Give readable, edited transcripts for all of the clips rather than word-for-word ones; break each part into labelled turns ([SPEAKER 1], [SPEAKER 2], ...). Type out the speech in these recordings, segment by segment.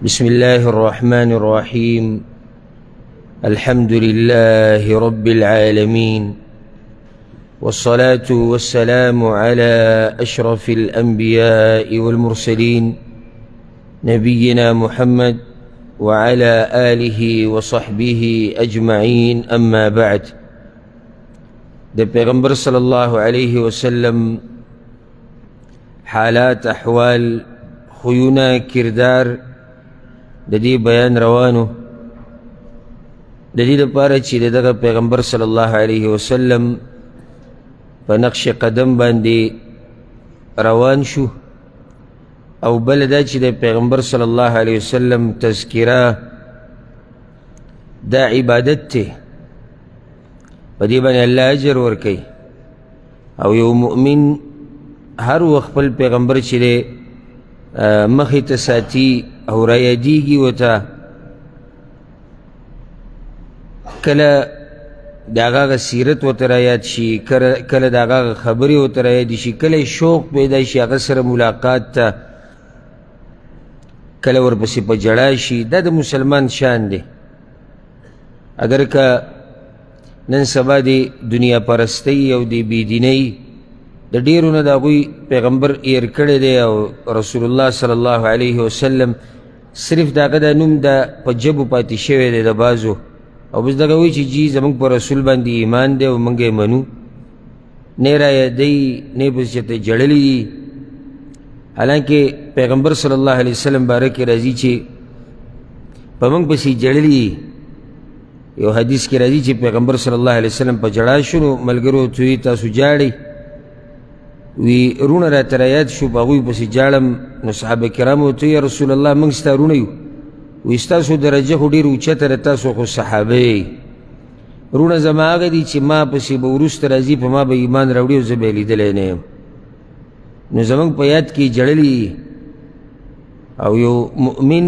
[SPEAKER 1] بسم الله الرحمن الرحيم. الحمد لله رب العالمين، والصلاة والسلام على أشرف الأنبياء والمرسلين نبينا محمد وعلى آله وصحبه أجمعين. أما بعد، د پیغمبر صلی الله علیه وسلم حالات، احوال، خویونه، کردار د دې بیان روانو. د دې لپاره چې دغه پیغمبر صلی الله علیه وسلم په نقش قدم باندې روان شو، او بل دا چې د پیغمبر صلی الله علیه وسلم تذکره دا عبادت ته، په دې باندې الله اجر ورکوي. او یو مؤمن هر وخت خپل پیغمبر چې دی مخې ته ساتي او رایادیږي ورته، کله د هغه سیرت ورته رایاد شي، کله د هغه خبرې ورته رایاد شي، کله شوق پیدا شي هغه سره ملاقات ته، کله ورپسې په جړا شي. دا د مسلمان شان دی. اگر که نن سبا د دنیا پرستی او د بېدینۍ د ډېرو نه د هغوی پیغمبر ایر کړی دی، او رسول الله صلی الله علیه وسلم صرف د هغه دا نوم د په جبو پاتې شوی دی د بعضو، او بس دغه وایي چې جی زموږ په رسول باندې ایمان دی او موږ یې منو، نه یې رایادوي نه یې پسې چېرته جړلي دي. حالانکه پیغمبر صلی الله علیه وسلم باره کې راځي چې په موږ پسې جړلي دي. یو حدیث کې راځي چې پیغمبر صلی الله علیه وسلم په جړا شو، نو ملګرو ورته وایي تاسو جاړئ؟ وی رونه راته رایاد شو، په هغوی پسې جاړم. نو صحابه کرامو ورته یا رسول الله موږ ستا رونه یو. وی ستاسو درجه خو ډېر اوچته ده، تاسو خو صحابه یې. رونه زما هغه دي چې ما پسې به وروسته راځي، په ما به ایمان راوړي او زه به یې لیدلی نه یم. نو زموږ په یاد کې جړلي. او یو مؤمن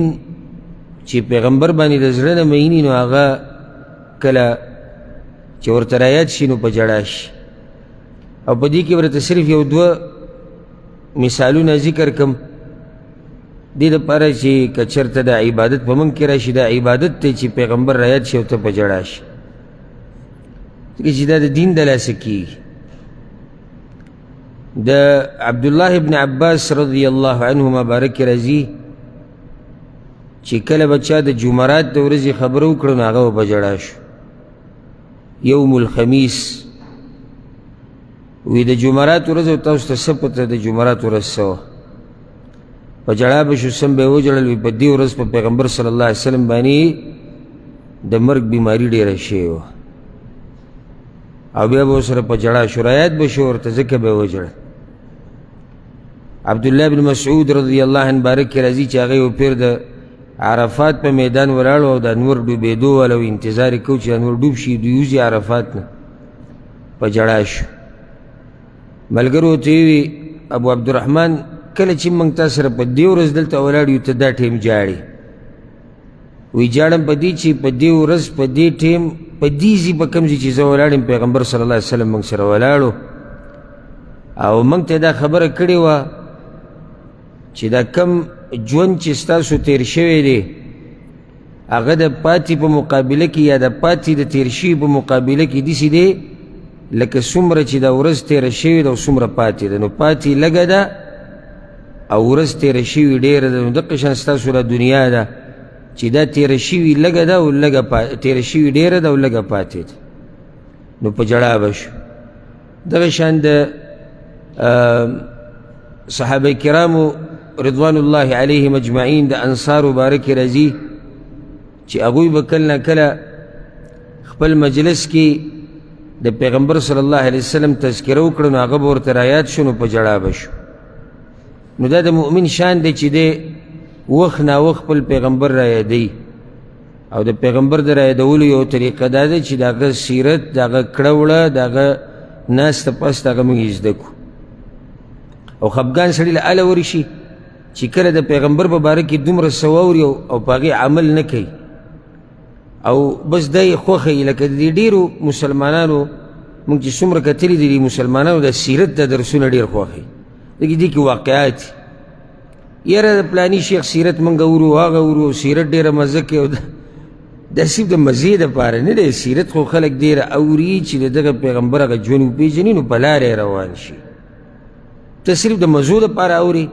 [SPEAKER 1] چې پیغمبر باندې د زړه نه میني، نو هغه کله چې ورته رایاد شي نو په جړا شي. او په دې کې ورته صرف یو دوه مثالونه ذکر کم، دې دپاره چې که چېرته د عبادت په موږ کې راشي، دا عبادت دی چې پیغمبر رایاد شي او ته په جړا شي، ځکه چې دا د دین د لاسه کېږي. د عبدالله ابن عباس رضی الله عنهما بارک راځي چې کله به چا د جمعرات د ورځې خبره وکړه نو هغه به په جړا شو. یوم الخمیس، وی د جمعرات ورځ او تاسو ته څه پته د جمعرات ورځ څه وه؟ په جړا به شو، سم به یې وجړل. وی په دې ورځ په پیغمبر صلی الله علیه وسلم باندې د مرګ بیماري ډېره شوې وه، او بیا به ورسره په جړا شو، رایاد به شو ورته، ځکه به یې وجړل. عبدالله بن مسعود رضی الله عنه بارک کې راځي چې هغه یو پیر د عرفات په میدان ولاړ او د انور ډوبېدو والا، انتظار یې کوو چې انور ډوب شي، دوی وځي عرفات نه، په جړا شو. ملګرو ورته ویي ابو عبدالرحمن کله چې موږ تا سره په دې ورځ دلته ولاړ یو، ته دا ټیم جاړې؟ وی جاړم په دې چې په دې ورځ په دې ټیم په دې ځي په کوم ځای چې زه ولاړ یم، پیغمبر صلی الله علیه وسلم موږ سره ولاړو، او موږ ته دا خبره کړې وه چې دا کم ژوند چې ستاسو تیر شوی دی هغه د پاتې په مقابله کې، یا د پاتې د تیر شوي په مقابله کې داسې دی لکه څومره چې دا ورځ تیره شوې ده او څومره پاتې ده. نو پاتې لږه ده او ورځ تیره شوي ډېره ده. نو دقه شان ستاسو دا دنیا ده چې دا تیره شوي لږه ده او تیره شوي ډېره ده او لږه پاتې ده. نو په جړا به شو. دغه شان د صحابه کرامو رضوان الله علیهم اجمعین د انصارو باره کې راځي چې هغوی به کله نه کله خپل مجلس کې د پیغمبر صلی الله علیه وسلم تذکره وکړه، نو هغه به ورته رایاد شو، نو په جړا به شو. نو دا د مؤمن شان دی چې دی وخت ناوخت خپل پیغمبر رایادوي. او د پیغمبر د رایادولو یو طریقه دا ده چې د هغه سیرت، د هغه کړه وړه، د هغه ناسته پاسته هغه موږ زده کړو. او خفګان سړي له هله ورشي چې کله د پیغمبر په باره کې دومره څه واوري او په هغې عمل نه کوي، او بس دا یې خوښه وي. لکه د ډېرو مسلمانانو موږ چې څومره کتلي دي، مسلمانانو د سیرت د درسونه ډېر خوښ وي، دې کې واقعات یاره د پلاني شیخ سیرت موږ اورو هغه اورو سیرت ډېره مزه کوي او دا صرف د مزې دپاره نه دی سیرت خو خلک ډېره اوري چې د دغه پیغمبر هغه ژوند وپېژني نو په لاره یې روان شي ته صرف د مزو دپاره اوري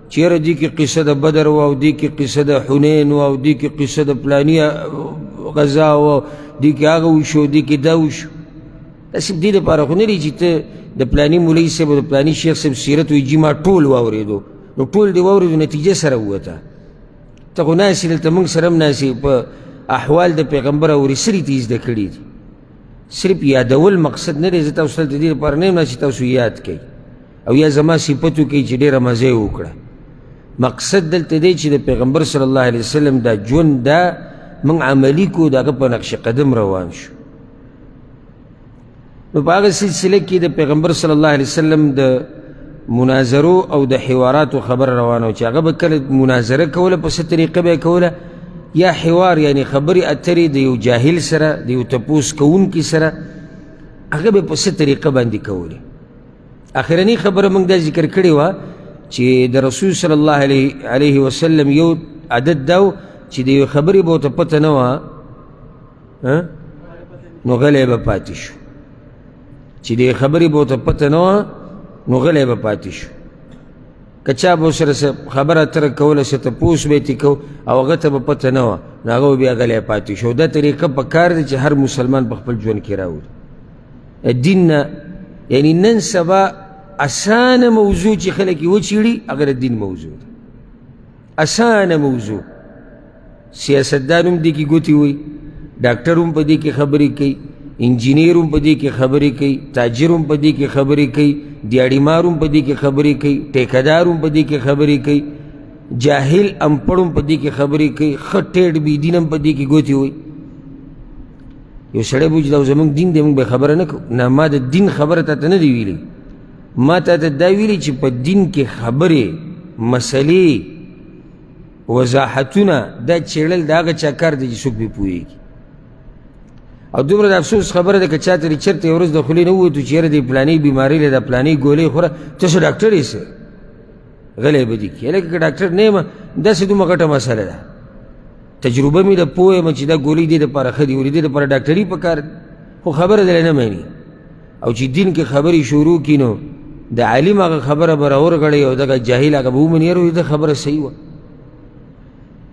[SPEAKER 1] چې یاره دې کې قصه د بدر وه او دې کې قصه د حنین وه او دې کې قصه د پلاني غذا وه دې کې هغه وشو دې کې دا وشو دا صرف دې دپاره خو نه دی چې ته د پلاني مولوي صاحب او د پلاني شیخ صاحب سیرت وایي جي ما ټول واورېدو نو ټول دې واورېدو نتیجه سره ووته ته خو ناستې دلته موږ سره هم ناستې په احوال د پیغمبر اورې سرې ته یې زده کړي دي صرف یادول مقصد نه دی زه تاسو دلته دې لپاره نه یم چې تاسو یاد کوئ او یا زما صفت وکړئ چې ډېره مزه یې وکړه مقصد دلته دی چې د پیغمبر صلی الله علیه وسلم دا ژوند دا موږ عملي کړو د هغه په نقش قدم روان شو نو په هغه سلسله کې د پیغمبر صلی الله علیه وسلم د مناظرو او د حواراتو خبر روانه چې هغه به کله مناظره کوله په څه طریقه به یې کوله یا حوار یعنی خبرې اترې د یو جاهل سره د یو تپوس کوونکي سره هغه به په څه طریقه باندې کولې اخرنی خبره موږ دا ذکر کړې وه چې د رسول صلی الله علیه وسلم یو عادت دا و چې د یو خبرې به ورته پته نه وه نو غلی به پاتې شو چې د یو خبرې به ورته پته نه وه نو غلی به پاتې شو که چا به ورسره خبره اتره کوله څه تپوس به یې ترې کو او هغه ته به پته نه وه نو هغه به بیا غلی پاتې شو دا طریقه په کار دی چې هر مسلمان په خپل ژوند کې راولي دین نه یعنی نن سبا اسانه موضوع چې خلک یې وچیړي هغه د دین موضوع ده اسانه موضوع سیاستدان هم دې کې ګوتې وایي ډاکټر هم په دې کې خبرې کوي انجینیر هم په دې کې خبرې کوي تاجر هم په دې کې خبرې کوي دیاړیمار هم په دې کې خبرې کوي ټیکهدار هم په دې کې خبرې کوي جاهل امپړ هم په دې کې خبرې کوي ښه ټیټ بېدین هم په دې کې ګوتې وایي یو سړی به وایي چې دا زموږ دین دی موږ به خبره نه کوو نه ما د دین خبره تا ته نه دی ویلې ما تا ته دا ویلي چې په دین کې خبرې مسلې وضاحتونه دا څېړل د هغه چا کار دی چې څوک پرې پوهېږي او دومره د افسوس خبره ده که چا ته چېرته یو ورځ د خولې نه ووتو چې یاره دې پلانۍ بیمارۍ له د پلانۍ ګولۍ خوره ته څه ډاکټر یې څه غلی به دې کړي هلکه که ډاکټر نه یم داسې دومره غټه مسله ده تجربه مې ده پوه یم چې دا ګولۍ دې دپاره ښه دي ولې دې دپاره ډاکټري په کار خو خبره دله نه مني او چې دین کې خبرې شروع کړي نو د عالم هغه خبره به راورغړوي او دغه جاهل هغه به ومني یاره دا خبره صحیح وه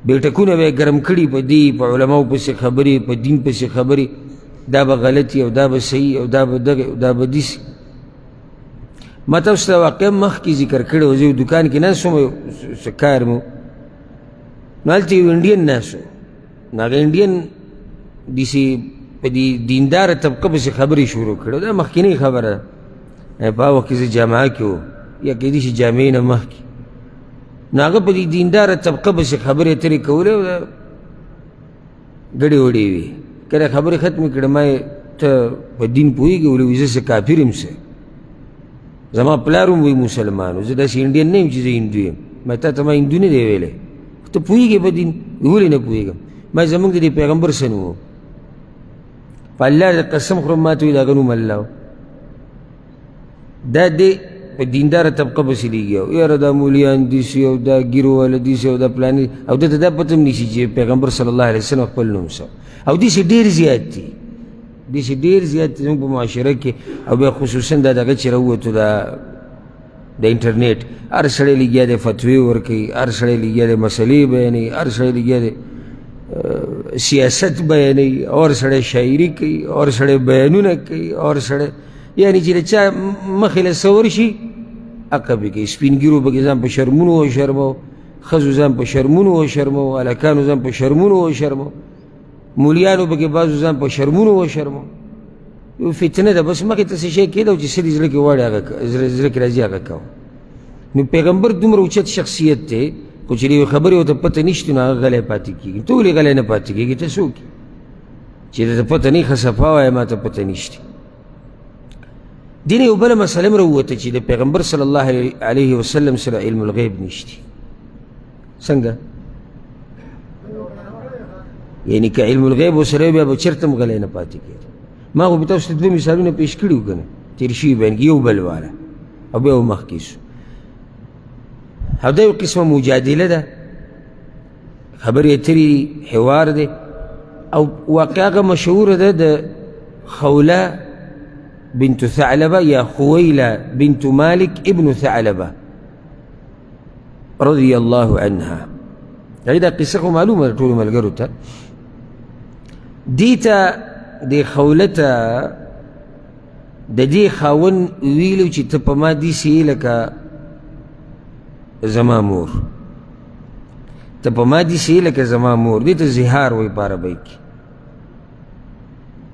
[SPEAKER 1] بیټکونه به یې ګرم کړي په دې په علماو پسې خبرې په دین پسې خبرې دا به غلطي او دا به صحیح او دا به دغه او دا به داسې ما تاسو ته واقعا مخکې ذکر کړی و زه یو دوکان کې ناست وم څه کار مو نو هلته یو انډین ناست و نو هغه انډین داسې په دې دینداره طبقه پسې خبرې شروع کړې دا مخکینۍ خبره ده په هغه وخت کې زه جامعه کې و یا کېدای شي جامعې نه مخکې نو هغه په دې دینداره طبقه پسې خبرې اترې کولې او ګډې وډې وې کله خبرې ختمې کړې ما ته په دین پوهېږې ولې وایي زه څه کافر یم څه زما پلار هم وایي مسلمان و زه داسې انډین نه یم چې زه هندو یم ما تا ته ما هندو نه دی ویلی ته پوهېږې په دین ولې نه پوهېږم ما زموږ د دې پیغمبر څه نوم و په الله د قسم خورم ما ته وایي د هغه نوم الله و دا دی په دینداره طبقه پسې لېږي او یاره دا مولیان داسې او دا ګیرو والا داسې او دا پلانې او ده ته دا پته هم نیسي چې پیغمبر صلی الله علیه وسلم خپل نوم څه او داسې ډېر زیات دي داسې ډېر زیات دي زموږ په معاشره کې او بیا خصوصا دا دغه چې راووتو د انټرنیټ هر سړی لګیا دی فتوې ورکوي هر سړی لګیا دی مسلې بیانوي هر سړی لګیا دی سیاست بیانوي اور سړی شاعري کوي اور سړی بیانونه کوي اور سړی یعنی چې د چا مخې له څه ورشي هغه به کوي سپین ګیرو به ځان په شرمونو وشرمو ښځو ځان په شرمونو وشرمو هلکانو ځان په شرمونو وشرمو مولیانو به کې بعضو ځان په شرمونو وشرمو یو فتنه ده بس مخې ته څه شی کېده او چې څه دې زړه کې غواړي هغه زړه کې راځي هغه کوه نو پیغمبر دومره اوچت شخصیت دی خو چې یوې خبرې ورته پته نشته نو هغه غلی پاتې کېږي ته ولې غلی نه پاتې کېږي ته څوک چې درته پته نه ښه صفا وایه ما ته پته نشته دین یو بله مسله هم راووته چې د پیغمبر صلی الله علیه وسلم سره علم الغیب نشته څنګه یعنی که علم الغیب ورسره بیا به چېرته هم غلی نه پاتې کېږي ما خو به تاسو ته دوه مثالونه پیش کړي وو که نه تېر شوي بیان کې یو بل والا او بیا به مخکې شو او دا یو قسمه مجادله ده، خبرې اترې حوار دی. او واقع هغه مشهوره ده د خوله بنت ثعلبه یا خویله بنت مالک ابن ثعلبه رضی الله عنها. یعنې دا قصه خو معلومه ده ټولو ملګرو ته. دې ته دې خوله ته د دې خاوند ویلو چې ته په ما داسې یې لکه زما مور، ته په ما داسې یې لکه زما مور. دې ته زهار وایي په عربۍ کې.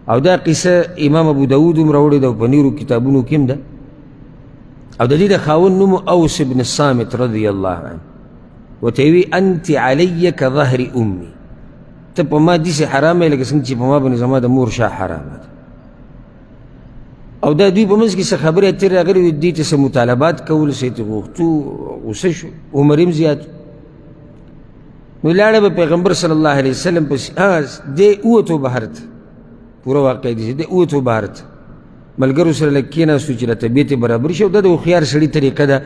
[SPEAKER 1] او دا قصه امام ابو داود هم راوړې ده او په نورو کتابونو کې هم ده. او د دې د خاوند نوم اوس بن الصامت رضی الله عنه. ورته یې وي انت علی کظهر امي، ته په ما داسې حرامه یې لکه څنګه چې په ما باندې زما د مور شا حرامه ده. او دا دوی په منځ کې څه خبرې اترې راغلې وې، دوی ته څه مطالبات کول، څه یې ترې غوښتو، غوسه شو، عمر هم زیات. نو لاړه به پیغمبر صلی الله علیه وسلم پسې، دی ووتو بهر ته، پوره واقع دي، دی ووتو بهر ته، ملګرو سره لږ کېناستو چې له طبیعت یې برابر شي. او دا د هوښیار سړي طریقه ده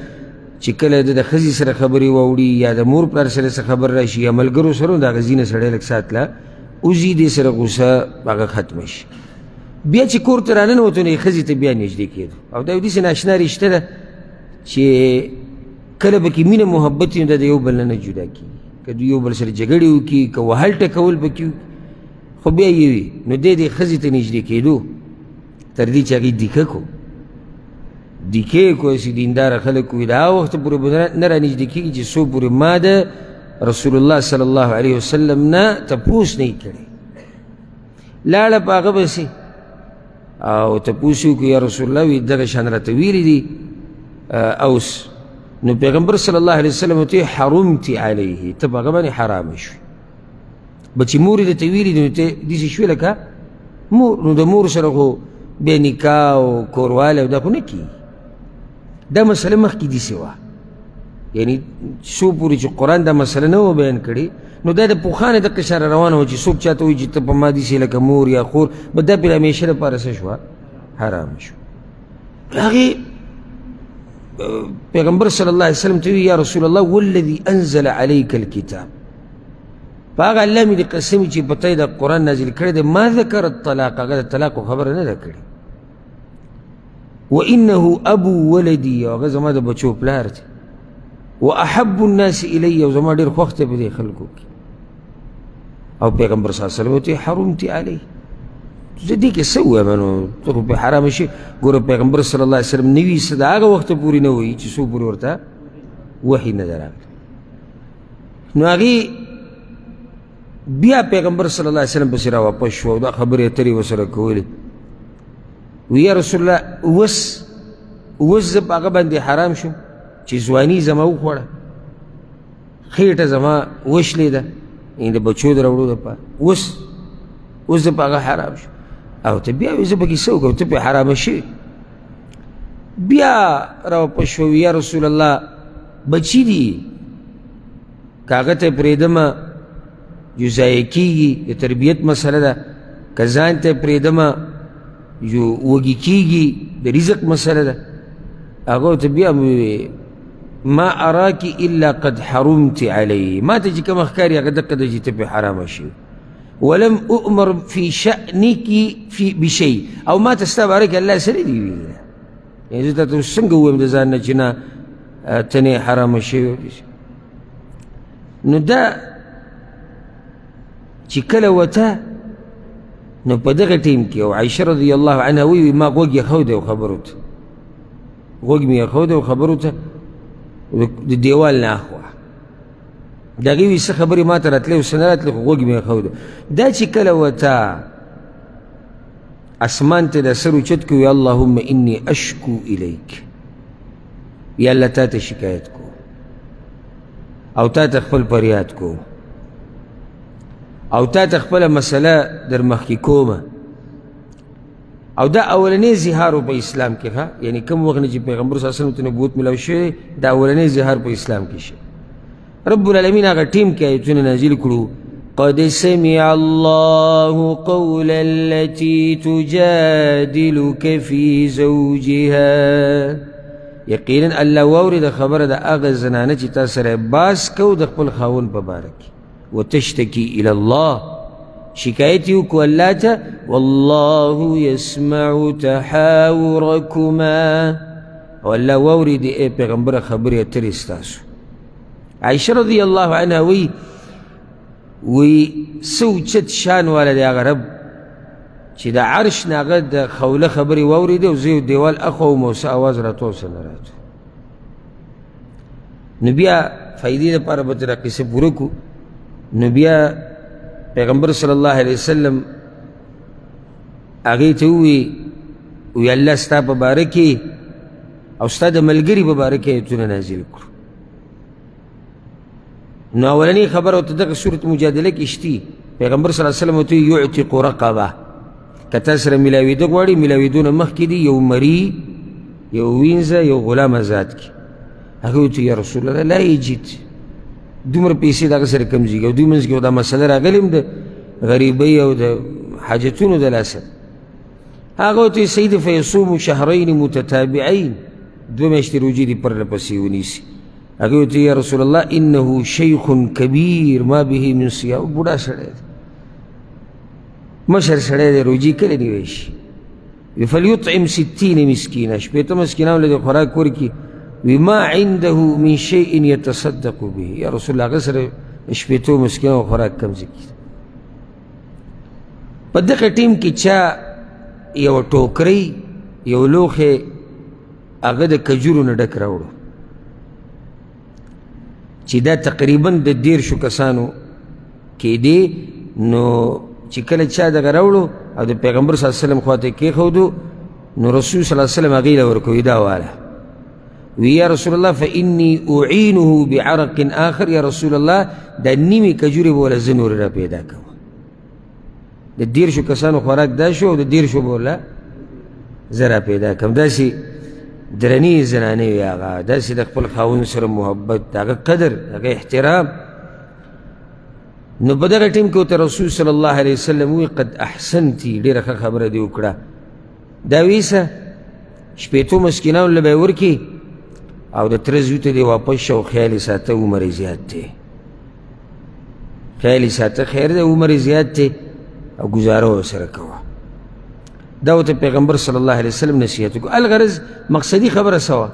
[SPEAKER 1] چې کله د ښځې سره خبرې واوړي یا د مور پلار سره څه خبر راشي یا ملګرو سره، د هغه ځینې سړی لږ ساعت لا وځي، دې سره غوسه هغه ختمه شي. بیا چې کور ته راننوتو نو یې ښځې ته بیا نږدې کېدو. او دا یو داسې ناشنا رشته ده چې کله به کې مینه محبت وي نو دا د یو بل نه جدا کېږي. که دوی یو بل سره جګړې وکړي، که وهل ټکول پکې وي، خو بیا یې وي. نو دی دې ښځې ته نږدې کېدو تر دې چې هغې دیکه کو، دیکې یې کو، چې دینداره خلک وي. د هغه وخته پورې به نه را نږدې کېږي چې څو پورې ما د رسول الله صلی الله علیه وسلم نه تپوس نه یې کړی. لاړه په هغه پسې او تپوس یې وکړو، یا رسول الله وي دغه شان راته ویلي دي اوس. نو پیغمبر صلی الله علیه وسلم ورته حرمت علیه، ته په هغه باندې حرامه شوې. به چې مور یې درته ویلي دي نو ته داسې شوې لکه مور. نو د مور سره خو بیا نکاح او کوروالی او دا خو نه کېږي. دا مسله مخکې داسې وه، یعنې څو پورې چې قرآن دا مسله نه و بیان کړې، نو دا د پوخانې دقه اشاره روانه وه چې څوک چاته وایي چې ته په ما داسې لکه مور یا خور، به دا پرې همیشه لپاره څه شوه، حرامه شوه. هغې پیغمبر صلی الله علیه وسلم ته وی یا رسول الله والذي انزل عليك الكتاب، په هغه الله مې دې قسم چې په ته د قرآن نازل کړی دی، ما ذکر الطلاق، هغه د طلاق خبره نه ده کړې. وانه ابو ولدي، هغه زما د بچو پلار دی. واحب الناس الی، او زما ډېر خوښ دی په دې خلکو کې. او پیغمبر صلی الله علیه وسلم ورته حرمت علیه، زه دې کې څه ووایم نو ته خو پرې حرامه شي. ګوره پیغمبر صلی الله علیه وسلم نه وي څه د هغه وخته پورې نه وایي چې څو پورې ورته وحي نه ده راغلی. نو هغې بیا پیغمبر صلی الله علیه وسلم پسې را واپس شو او دا خبرې اترې ورسره کولې. وی یا رسول الله اوس زه په هغه باندې حرام شم چې ځواني زما وخوړه، خېټه زما وشلېده، یعنې د بچو د راوړو دپاره. اوس زه په هغه حرام شم. او ته بیا وایې زه پکې څه وکړم، ته پرې حرامه شوې. بیا را واپس شو، یا رسول الله بچي دي، که هغه ته یې پرېږدمه یو ضایع کېږي، د تربیت مسله ده، که ځان ته یې پرېږدمه یو وږي کېږي، د رزق مسله ده. هغه ورته بیا مې ما اراکي الا قد حرمت علیه، ما ته چې کومه ښکاري هغه دقه ده چې ته پرې حرامه شوې. ولم اؤمر في شأنك بشيء، او ما ته ستا باره کې الله څه نه دي ویلي. یعنې زه تاته څنګه ووایم د ځان نه چې نه ته نه حرامه شوې. نو دا چې کله وته نو په دغه ټیم کې او عایشه رضی الله عنها وی ما غوږ یې ښودی او خبرو ته، غوږ مې یې ښودی او خبرو ته د دیوال نه اخوا. د هغې وي څه خبرې ما ته راتلې او څه نه راتلې، خو غوږ مې یې ښودی. دا چې کله وته اسمان ته د سر اوچت کړو، یا اللهم انی اشکو الیک، یا الله تا ته شکایت کو او تا ته خپل فریاد کو او تا ته خپله مسله در مخکې کومه. او دا اولنی زهار په اسلام کې ښه، یعنی کوم وخت نه چې پیغمبر صلی الله علیه وسلم ته نبوت ملاو شوی، دا اولنی زهار په اسلام کې شي. رب العالمین هغه ټیم کې آیتونه نازل کړو، قد سمع الله قول التي تجادلك في زوجها یقینا الله واورید خبره د هغه زنانه چې تا سره باس کو د خپل خاوند په باره کې وتشتکي الی الله شکایت یې وکړو الله ته والله یسمع تحاورکما او الله واورید ای پیغمبره خبرې اترې ستاسو عایشه رضی الله عنها وی څه اوچت شان والا دی هغه رب چې د عرش نه هغه د خوله خبرې واورېدې او زه یو دیوال اخوم او څه اواز راته ورسره نه راته نو بیا فایدې دپاره به ترې قصه پوره کړو نو بیا پیغمبر صلی الله علیه وسلم هغې ته وی الله ستا په باره کې او ستا د ملګري په باره کې ایتونه نازل کړو نو اولنی خبر ورته دغه سورة مجادله کې شتي پیغمبر صلی الله علیه وسلم ورته یعتق رقبه که تا سره میلاویده غواړي میلاویدو نه مخکې دي یو مري یو وینځه یو غلام آزاد کړي هغه ورته یا رسول الله لا یجد دومره پیسې دغه سره کمزېږي او دوی منځ کې دا مسله راغلې هم د غریبۍ او د حاجتونو د لاسه هغه ورته سید فیصوم شهرین متتابعین دوه میاشتې روژې دي پرله پسې ونیسي هغه ورته یا رسول الله انه شیخ کبیر ما به من صیام بوډا سړی دی مشر سړی دی روژې کله نیوی شي فلیطعم 60 مسکینه شپېته مسکینانو له دې خوراک ورکړي وی ما عنده من شیء یتصدق به یا رسول الله هغه سره شپېتو مسکینانو خوراک کمزې کړي په دغه ټیم کې چا یو ټوکرۍ یو لوښی هغه د کجورو نه ډک راوړو چې دا تقریبا د 10 کسانو کې دی نو چې کله چا دغه راوړو او د پیغمبر صلی الله علیه وسلم خواته کېښودو نو رسول صلی الله علیه وسلم هغې له ورکوي دا واله وی یا رسول الله فانی اعینه بعرق آخر یا رسول الله دا نیمې کجورې به وله زه نورې را پیدا کوم د 10 کسانو خوراک دا شو او د 10 به وله زه را پیدا کوم داسې درنې زنانې وي هغه داسې د خپل خاوند سره محبت د هغه قدر د هغه احترام نو په دغه ټیم کې ورته رسول صلی الله علیه وسلم وی قد احسنتی ډېره ښه خبره دې وکړه دا ویسه شپېتو مسکینانو له به یې ورکړي او د تره زوی ته دې واپس شه او خیال یې ساته عمر یې زیات دی خیال یې ساته خیر دی عمر یې زیات دی او ګزاره ورسره کوه دا ورته پیغمبر صلی الله علیه وسلم نصیحت وکړو الغرض مقصدي خبره څه وه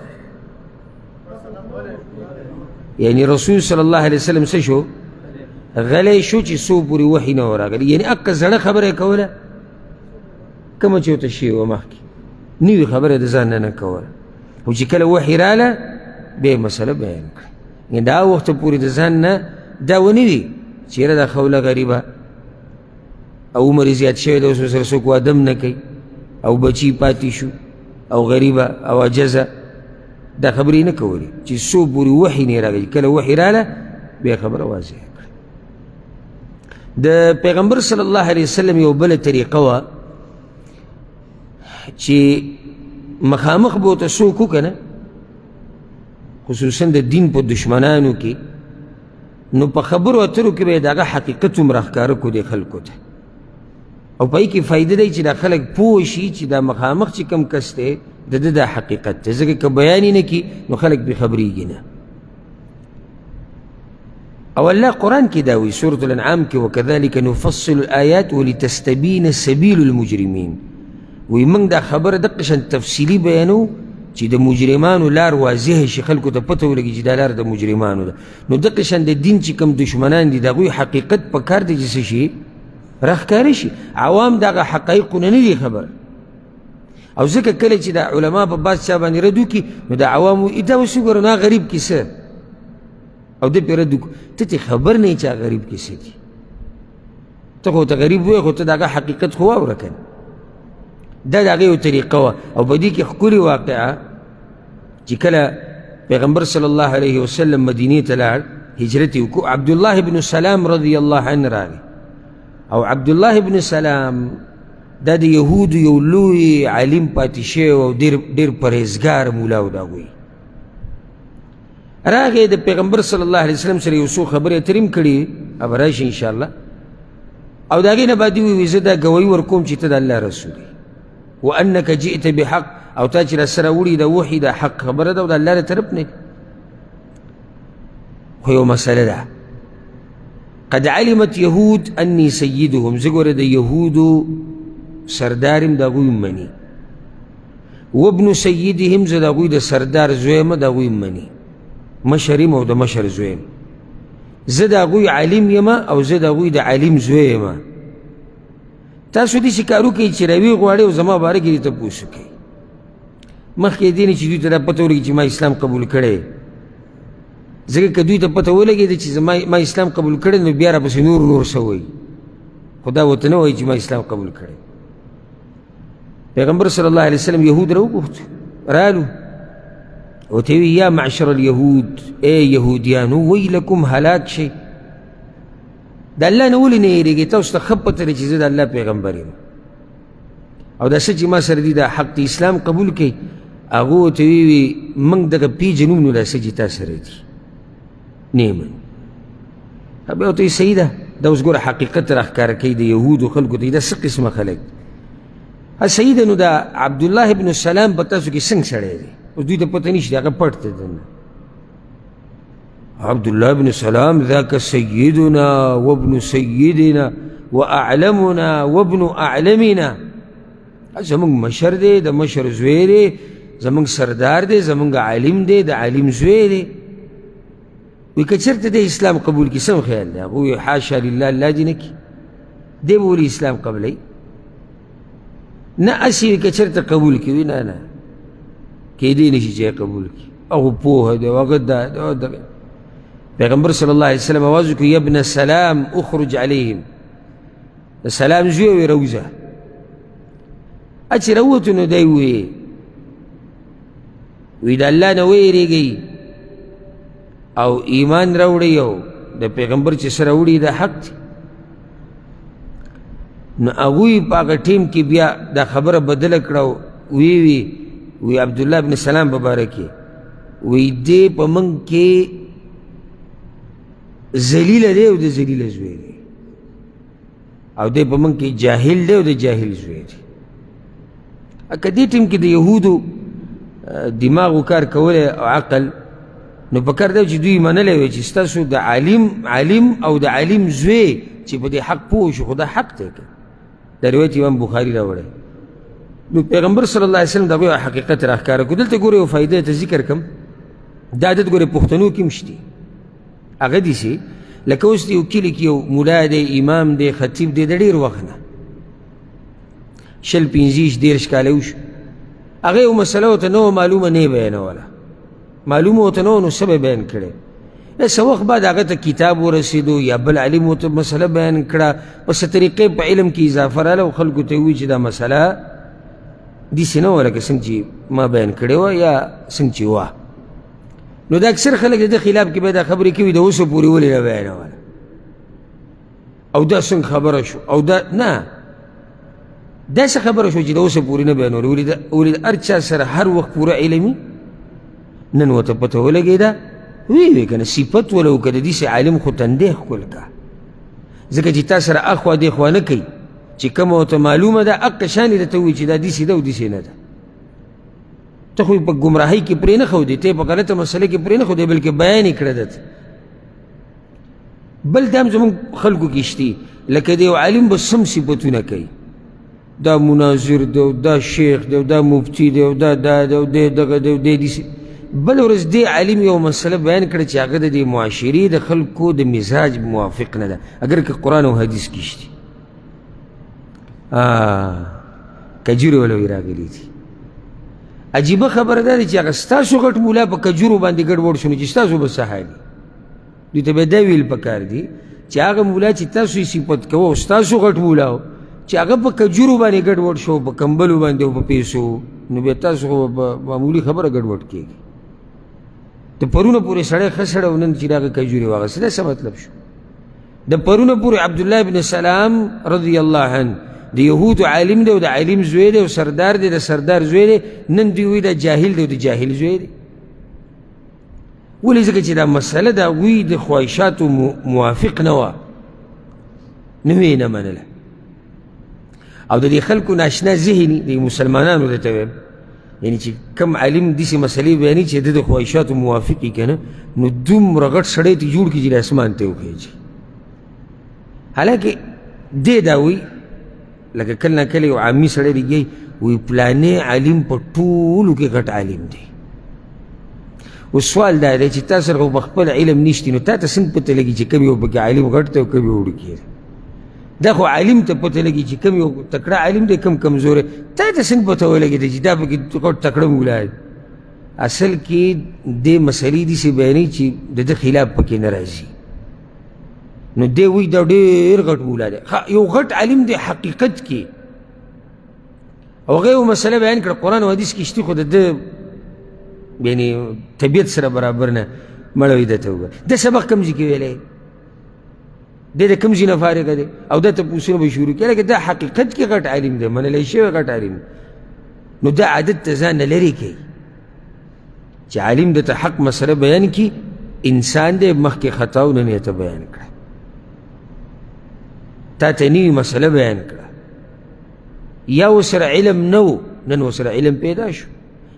[SPEAKER 1] یعنی رسول صلی الله علیه وسلم څه شو غلی شو چې څو پورې وحي نه وراغلی یعنې اکه زړه خبره یې کوله کومه چې ورته شوې وه مخکې نوې خبره د ځان نه کوله او چې کله وحي راله بیا یې مسله بیان کړه یعنې دا وخته پورې د ځان نه دا ونه وي چې یاره دا خوله غریبه او عمر یې زیات شوی دی اوس ورسره څوک واده هم نه کوي او بچی پاتې شو او غریبه او عجزه دا خبرې نه کولې چې څو پورې وحي نه راغلی کله وحي راله بیا خبره واضحه کړه د پیغمبر صلی الله علیه وسلم یو بله طریقه وه چې مخامخ به ورته څوک وکړه خصوصا د دین په دشمنانو کې نو په خبرو اترو کې به یې د هغه حقیقت هم راښکاره کړو دې خلکو ته او په کې فایده دی چې دا خلک پوه شي چې دا مخامخ چې کوم کس دی د ده دا حقیقت دی ځکه که بیان یې نه کړي نو خلک بې خبرېږي نه او الله قرآن کې دا وایي سورة الانعام کې وکذلک نفصل الآیات ولتستبین سبیل المجرمین وایي موږ دا خبره دقه شان تفصیلي بیانو چې د مجرمانو لار واضحه شي خلکو ته پته ولګي چې دا لار د مجرمانو ده نو دقه شان د دین چې کوم دشمنان دي د هغوی حقیقت په کار دی چې څه شي راښکاره شي عوام دغه حقایقونه نه دي خبر او ځکه کله چې د علما په بعض چا باندې رد وکړي نو د عوامو دا اوس وګوره نو غریب کې څه او ده پرې رد وکړو ته چې خبر نه یې چې غریب کې څه دي ته خو ته غریب وایې خو ته د هغه حقیقت خو واوره که دا د هغې یو طریقه وه او په دې کې ښکلې واقعه چې کله پیغمبر صلی الله علیه وسلم مدینې ته لاړ هجرت یې وکړو عبدالله بن سلام رضی الله عنه راغی او عبدالله بن سلام دا د یهودو یو لوی عالم پاتې شوی او ډېر پرهیزګار مولا و د هغوی راغی د پیغمبر صلی الله علیه وسلم سره یو څو خبرې اترې هم کړي اب راشي انشاءالله او د هغې نه بعد یې وویل زه دا ګوایي ورکوم چې ته د الله رسول یې وانک جئت بحق او تا چې راسره وړي د وحي د حق خبره ده او د الله له طرف نه خو یو مسله ده قد علمت يهود اني سيدهم زه ګوره د یهودو سردار یم د هغوی مني وابن سيدهم زه د هغوی د سردار زوی یم د هغوی مني مشر یم او د مشر زوی یم زه د هغوی عالم یم او زه د هغوی د عالم زوی یم تاسو داسې کارو کوئ چې روي غواړئ او زما باره کې دې تپوس وکئ مخکې دې نه چې دوی ته دا پته ولګي چې ما اسلام قبول کړی ځکه که دوی ته پته ولګېده چې ما اسلام قبول کړی نو بیا راپسې نور څه وایي خو دا ورته نه وایي چې ما اسلام قبول کړی پیغمبر صلی الله علیه وسلم یهود راوغوښت رالو ورته وی یا معشر الیهود ای یهودیانو ویلکم هلاک شئ د الله نه ولې نه یېرېږئ تاسو ته ښه پته ده چې زه د الله پیغمبر یم او دا څه چې ما سره دي دا حق د اسلام قبول کړئ هغه ورته وی موږ دغه پیژنو نو دا څه چې تا سره دي نه یې منو بیا ورته وی صحیح ده دا اوس ګوره حقیقت راښکاره کوي د یهودو خلکو ته دا څه قسمه خلک صحیح ده نو دا عبدالله ابن السلام په تاسو کې څنګه سړی دی اوس دوی ته پته نشته هغه پټ دی دننه عبدالله بن سلام ذاك سيدنا وابن سيدنا وأعلمنا وابن أعلمنا زمونږ مشر دی د مشر زوی دی زمونږ سردار دی زمونږ عالم دی د عالم زوی دی وی که چېرته دی اسلام قبول کړي څه خیال دی هغه وی حاشا لله الله دې نه کړي دی به ولې اسلام قبلوي نه اسې وي که چېرته قبول کړي وي نه نه کېدی نه شي چې قبول کړي هغه پوهه دی هغه دا پیغمبر صلی الله علیه وسلم آواز وکړ یا ابن سلام اخرج علیهم د سلام زوی وی روزه چې راووتو نو دی وی د الله نه ویېرېږئ او ایمان راوړئ او د پیغمبر چې څه راوړي د حق دی نو هغوی په هغه ټیم کې بیا دا خبره بدله کړه وی عبدالله بن سلام په باره کې وی دی په موږ کې ذلیله دی او د ذلیله زوی دی او دی په موږ کې جاهل دی او د جاهل زوی دی که دې ټیم کې د یهودو دماغو کار کولی او عقل نو پکار دی چې دوی منلی وی چې ستاسو د عالم او د عالم زوی چې په دې حق پوه شو خو دا حق دی که دا روایت امام بخاري راوړی نو پیغمبر صلی الله علیه وسلم د هغوی حقیقت راښکاره کړو دلته ګورې یو فایده ته ذکر کړم دا عادت ګورې پښتنو کې هم شته هغه داسې لکه اوس د یو کلي کې یو ملا دی امام دی خطیب دی د ډېر وخت نه 15-20 کاله وشو هغه یو مسله ورته نه وه معلومه نه یې بیانوله معلومه ورته نه وه نو څه به بیان کړی څه وخت بعد هغه ته کتاب ورسېدو یا بل عالم ورته مسله بیان کړه په څه طریقې په علم کې اضافه راغله او خلکو ته ووایي چې دا مسله داسې نه وه لکه څنګه چې ما بیان کړې وه یا څنګه چې وه نو دا اکثر خلک د ده خلاف کې به دا خبرې کوي د اوسه پورې ولې نه بیانوله او دا څنګه خبره شو او دا نه داسې خبره شو چې د اوسه پورې نه بیانوله ولې د هر چا سره هر وخت پوره علمي نن ورته پته ولګېده وی که نه صفت ولو که د داسې عالم خو تندی ښکل که ځکه چې تا سره اخوا دېخوا نه کوي چې کومه ورته معلومه ده هغه شان یې درته ووایي چې دا داسې ده او داسې نه ده ته خو په ګمراهۍ کې پرې نه ښودې ته په غلطه مسله کې پرې نه ښودې بلکې بیان یې کړه درته بل دا هم زموږ خلکو کې شته لکه د یو عالم به سم صفتونه کوي دا مناظر دی او دا شیخ دی او دا مفتی دی او دا دی او دی دغه دی او دی داسې بل ورځ دې عالم یو مسله بیان کړه چې هغه د دې معاشرې د خلکو د مزاج موافق نه ده اگر که قرآن او حدیث کې شته کجورې ولوی راغلي دي عجیبه خبره دا ده چې هغه ستاسو غټ مولا په کجورو باندې ګډوډ شو نو چې ستاسو به څه حالي دوی ته به دا ویل پکار دي چې هغه مولا چې تاسو یې صفت کوه او ستاسو غټ مولا و چې هغه په کجورو باندې ګډوډ شو په کمبلو باندې او په پیسو نو بیا تاسو خو په معمولي خبره ګډوډ کېږي د پرونه پورې سړی ښه سړی و نن چې هغه کجورې واغېسته دا څه مطلب شو د پرونه پورې عبدالله بن سلام رضی الله عنه د یهودو عالم دی او د عالم زوی دی او سردار دی د سردار زوی دی نن دوی وایي دا جاهل دی او د جاهل زوی دی ولې ځکه چې دا مسله د هغوی د خواهشاتو موافق نه وه نو یې نه منله او د دې خلکو ناشنا ذهني د مسلمانانو درته وایم یعنی چې کم عالم داسې مسلې بیانوي چې د خواهشاتو موافق وي که نه نو دومره غټ سړی ته جوړ کړي چې اسمان ته وخیژي. حالانکه دی دا وایي لکه کله نه کله یو عامي سړی ریږي وایي پلانې عالم په ټولو کې غټ عالم دی. اوس سوال دا دی چې تا سره خو په خپل علم نشتی نو تا ته څنګه پته لګي چې کوم یو پکې عالم غټ دی او کوم یو وړوکی دی؟ دا خو عالم ته پته لګي چې کوم یو تکړه عالم دی کوم کمزوری، تا ته څنګه پته ولګېده چې دا پکې غټ تکړه مولا دی؟ اصل کې دې مسلې داسې بیانوي چې د ده خلاف پکې نه راځي. نو دی وایي دا ډېر غټ مولا دی. یو غټ عالم دی حقیقت کې او هغه یو مسله بیان کړه قرآن او حدیث کې شتي خو د ده یعنې طبیعت سره برابر نه مړه وي ده ته وګوره ده سبق کوم ځای کې ویلی دی د کوم ځای نه فارغه دی او ده تپوسونه به شروع کړي لکه دا حقیقت کې غټ عالم دی منلی شوی غټ عالم نو دا عادت ته ځان نه لرې کوي چې عالم درته حق مسله بیان کړي انسان دی مخکې خطاونه نه یې ته بیان کړه تا ته نوي مسله بیان کړه یا ورسره علم نه و نن ورسره علم پیدا شو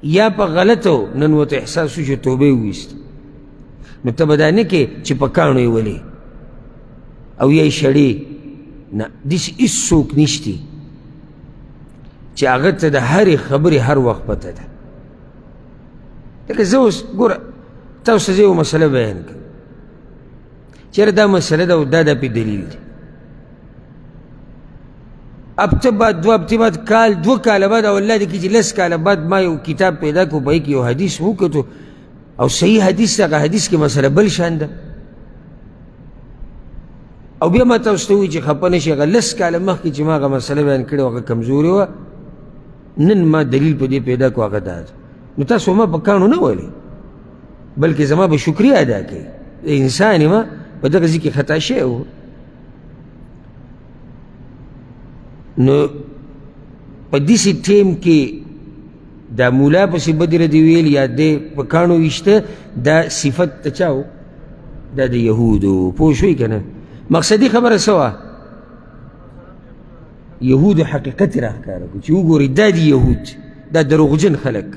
[SPEAKER 1] یا په غلطو نن ورته احساس وشو توبه یې وویسته نو ته به دا نه کې چې په کاڼو یې ولې او یا یې شړې نه داسې هېڅوک نشتی چې هغه ته د هرې خبرې هر وخت پته ده. لکه زه اوس ګوره تاسو ته زه یو مسله بیان کړم چېرې دا مسله ده او دا پې دلیل دی هفته بعد دو هفتې بعد کال 2 کاله بعد او الله دې کړي چې 10 کاله بعد ما یو کتاب پیدا کړو په هغې کې یو حدیث وکتو او صحیح حدیث هغه حدیث کې مسله بل شان ده او بیا ما تاسو ته وایي چې خفه نه شي هغه 10 کاله مخکې چې ما هغه مسله بیان کړې وه هغه کمزورې وه نن ما دلیل په دې پیدا کړو هغه دا ده نو تاسو ما په کاڼو نه ولې بلکې زما به شکریه ادا کوي انسان ما په دغه ځای کې خطا شوی و نو په داسې ټیم کې دا مولا پسې بدې ردې ویل یا دی په کاڼو ویشته دا صفت د چا و دا د یهودو پوه شوئ که نه مقصدي خبره څه وه یهودو حقیقت یې راښکاره کړو چې وګورئ دا دي یهود دا دروغجن خلک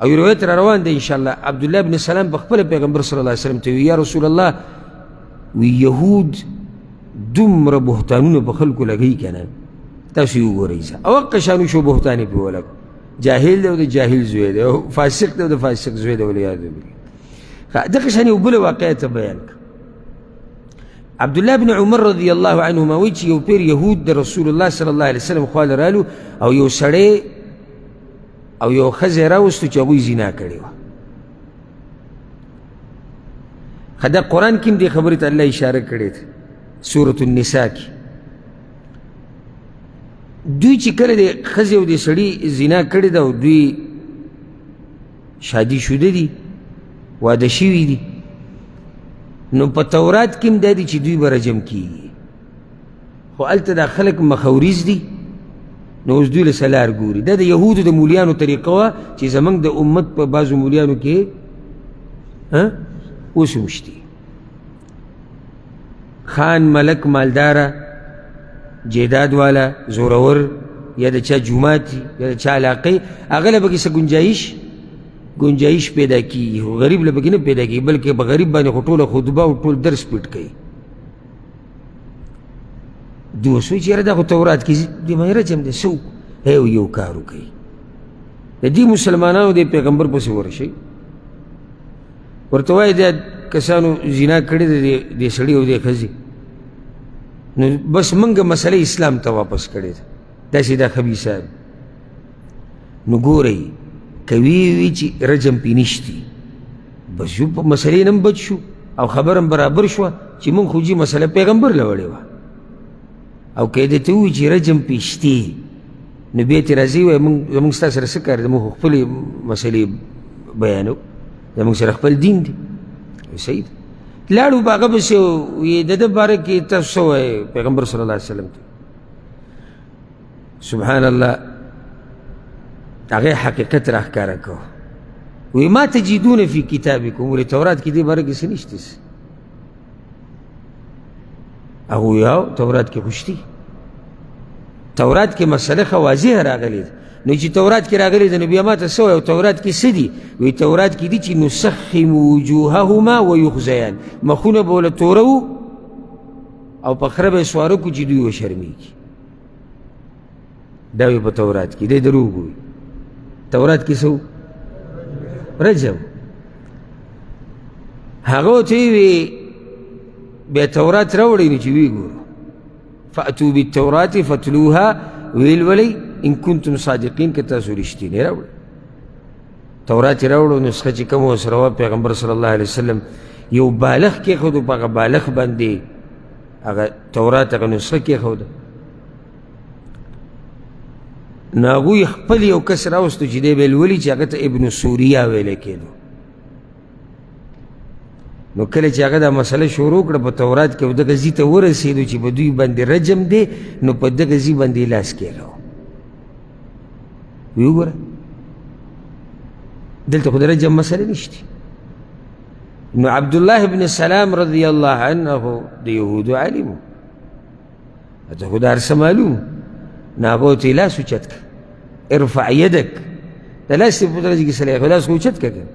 [SPEAKER 1] او یو روایت را روان دی انشاءالله عبدالله بن سلام په خپله پیغمبر صلی الله علیه وسلم ته وی یا رسول الله وی یهود دومره بهتانونه په خلکو لګوي که نه تاسو یې وګورئ او هغه شانو شو بهتان یې پرې ولګو جاهل دی او د جاهل زوی دی او فاسق دی او د فاسق زوی دی والعیاذ بالله. دغه شان یو بله واقعه ته بیان کړه عبدالله بن عمر رضی الله عنهما وایي چې یو پیر یهود د رسول الله صلی الله علیه وسلم خواله رالو او یو سړی او یو ښځه یې راوستو چې هغوی زنا کړې وه. دا قرآن کې هم دې خبرې ته الله اشاره کړې ده سورة النساء کې دوی چې کله د ښځې او د سړي زنا کړې ده او دوی شادي شوده دي واده شوي دي نو په تورات کې هم دا دي چې دوی به رجم کېږي خو هلته دا خلک مخوریز دي نو اوس دوی له سلار ګوري دا د یهودو د مولیانو طریقه وه چې زموږ د امت په بعضو مولیانو کې اوس هم شتي خان ملک مالداره جیداد والا زورور یا د چا جومات یا د چا علاقې هغه له پکې څه گنجایش پیدا کېږي خو غریب له پکې نه پیدا کېږي بلکې په غریب باندې خو ټوله خطبه او ټول درس پیټ کوي دوی اوس وایي چې یاره دا خو تورات کې دې باندې رجم دی څه وکړو یو کار وکوي د دې مسلمانانو د پیغمبر پسې ورشئ ورته وایي دا کسانو زنا کړې ده دې سړي او دې ښځې نو بس منګه مسله اسلام ته واپس کړې ده داسې دا خبیثان نو ګورئ که وی چې رجم پې نشتي بس یو په مسلې نه هم بچ شو او خبره هم برابر شوه چې مونږ خو جي مسله پیغمبر له وړې وه او که یې درته ووایي چې رجم پې شتې نو بیا ترې راځئ وایي زمونږ ستا سره څه کار دی مونږ خو خپلې مسلې بیانو زمونږ سره خپل دین دی صحیح ده لاړو په هغه پسې وایي د ده باره کې تاسو څه وایئ پیغمبر صلی الله علیه وسلم ته سبحان الله هغې حقیقت راښکاره کو وایي ما تجدون فی کتابکم ولې تورات کې دې باره کې څه نشته هغه وایي تورات کې خو شتي تورات کې مسله ښه واضحه راغلې ده نو چې تورات کې راغلی ده نو بیا ما ته څه وایي او تورات کې څه دي؟ وایي تورات کې دي چې نسخم وجوههما ویخزیان، مخونه به ورله تورو او په خره به یې سواره کړو چې دوی وشرمېږي. دا وایي په تورات کې، دی دروغ وایي. تورات کې څه و؟ رجم. هغه ورته ویې بیا تورات راوړئ نو چې ویې ګورو فأتوا بالتورات فتلوها ویل ولئ ان کنتم صادقین که تاسو رښتینې راوړئ. تورات یې راوړو نسخه چې کومه ورسره وه پیغمبر صلی الله علیه وسلم یو بالغ کېښودو په هغه بالغ باندې هغه تورات هغه نسخه کېښوده. نو هغوی خپل یو کس راوستو چې دی به یې لولي چې هغه ته ابن سوریا ویلی کېدو. نو کله چې هغه دا مسله شروع کړه په تورات کې او دغه ځي ته ورسېدو چې په دوی باندې رجم دی نو په دغه ځي باندې یې لاس کېښو. وی وګوره دلته خو د رجم مسله نشته. نو عبدالله بن سلام رضی الله عنه د یهودو عالم و، ته خو دا هر څه معلوم. نو هغه ورته یې لاس اوچت کړه، ارفع یدک، د لاس یې په درجه کې سړی خو لاس خو اوچت کړه.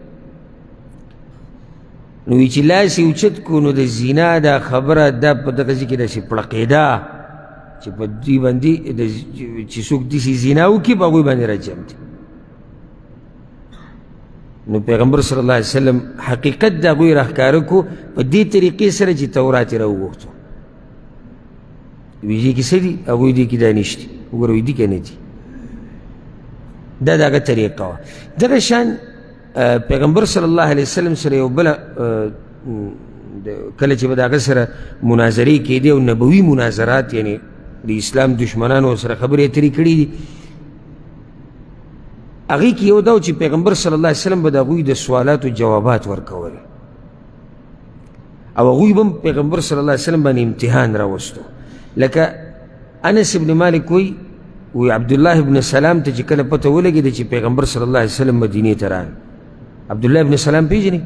[SPEAKER 1] نو وی چې لاس یې اوچت کړو نو د زنا دا خبره دا په دغه ځای کې داسې پړقېده چې په دوی باندې چې څوک داسې زنا وکړي په هغوی باندې رجم دی. نو پیغمبر صلی الله علیه وسلم حقیقت د هغوی راښکاره کړو په دې طریقې سره چې تورات یې راوغوښتو. وی دې کې څه دي؟ هغوی دې کې دا نشته. وګوره وی دي که نه دي. دا د هغه طریقه وه. دغه شان پیغمبر صلی الله علیه وسلم سره یو بله کله چې به د هغه سره مناظرې کېدې او نبوي مناظرات یعنې د اسلام دشمنانو سره خبرې اترې کړي دي، هغې کې یو دا و چې پیغمبر صلی الله علیه وسلم به د هغوی د سوالاتو جوابات ورکول او هغوی به پیغمبر صلی الله علیه وسلم باندې امتحان راوستو. لکه انس ابن مالک وی عبدالله ابن سلام ته چې کله پته ولګېده چې پیغمبر صلی الله علیه وسلم مدینې ته راغی. عبدالله ابن سلام پیژنې؟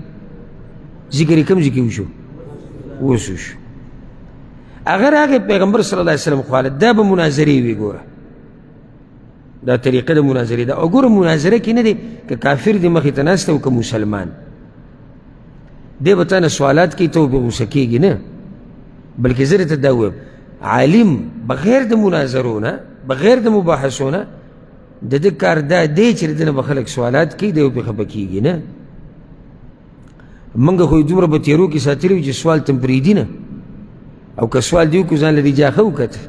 [SPEAKER 1] ذکر یې کوم ځای کې وشو؟ اوس وشو. هغه راغی پیغمبر صلی الله علیه وسلم خواله. دا به مناظرې وي. ګوره دا طریقه د مناظرې ده. او ګوره مناظره کې نه دی که کافر دی مخې ته ناسته او که مسلمان دی به تا نه سوالات کوي ته به غوسه کېږي نه، بلکې زه درته دا ووایم عالم بغیر د مناظرو نه بغیر د مباحثو نه د ده کار دا دی چې د ده نه به خلک سوالات کوي دی او پرې خفه کېږي نه. موږ خو یې دومره په تیرو کې ساتلي وي چې سوال ته م پرېږدي نه، او که سوال دی وکړو ځان له دې جاښه وکته.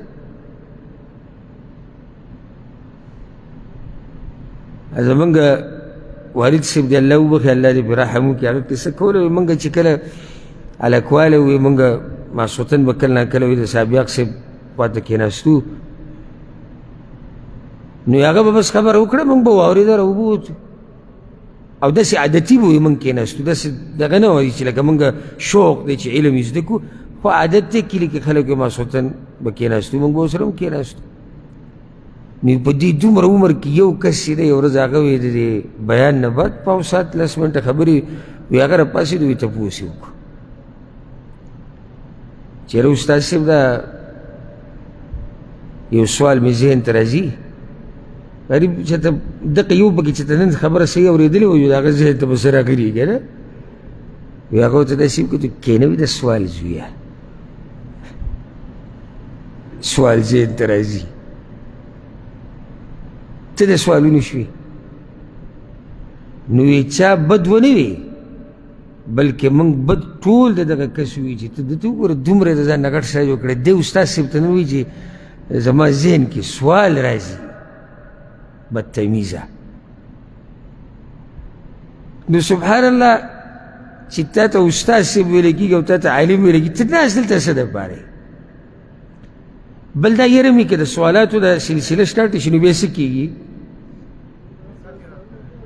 [SPEAKER 1] زمونږ والد صاحب دی الله وبخي الله دې پرې رحم وکړي، هغه کیسه کوله وایي موږ چې کله هلکوالی وایي موږ ماسخوتن به کله ناکله وایي د صحابیاق صاحب خواته کېناستو نو هغه به بس خبره وکړه موږ به واورېده راوبوتو او داسې عادتي به وایي موږ کېناستو. داسې دغه نه وایي چې لکه موږ شوق دی چې علم یې زده کړو، خو عادت دی کلي کې خلک یې ماسخوتن به کېناستو موږ به ورسره هم کېناستو. نو په دې دومره عمر کې یو کس چې دی یو ورځ هغه وایي د دې بیان نه بعد پاو ساعت 10 منټه خبرې وایي هغه راپاڅېد وایي تپوس یې وکړو چېرې استاد صاحب دا یو سوال مې ذهن ته راځي غریب چې ته دقه یو پکې چې ته نن خبره صحیح اورېدلې وي د هغه ذهن ته به څه راغلي که نه وایي هغه ورته داسې وکړو کښېنه وي د سوال زویه سوال ذهن ته راځي ته د سوالونو شوي نو یې چا بد ونه وي بلکې موږ بد ټول د دغه کس وي چې ته دته وګوره دومره د ځان نه غټ شی جوړ کړی دی استاد صاحب ته نن وایي چې زما ذهن کې سوال راځي بدتمیزه. نو سبحان الله چې تا ته استاد صاحب ویلی کېږي او تا ته عالم ویلی کېږي ته ناست دلته څه دپاره بل دا یره مې که د سوالاتو دا سلسله سټارټ شي نو بیا څه کېږي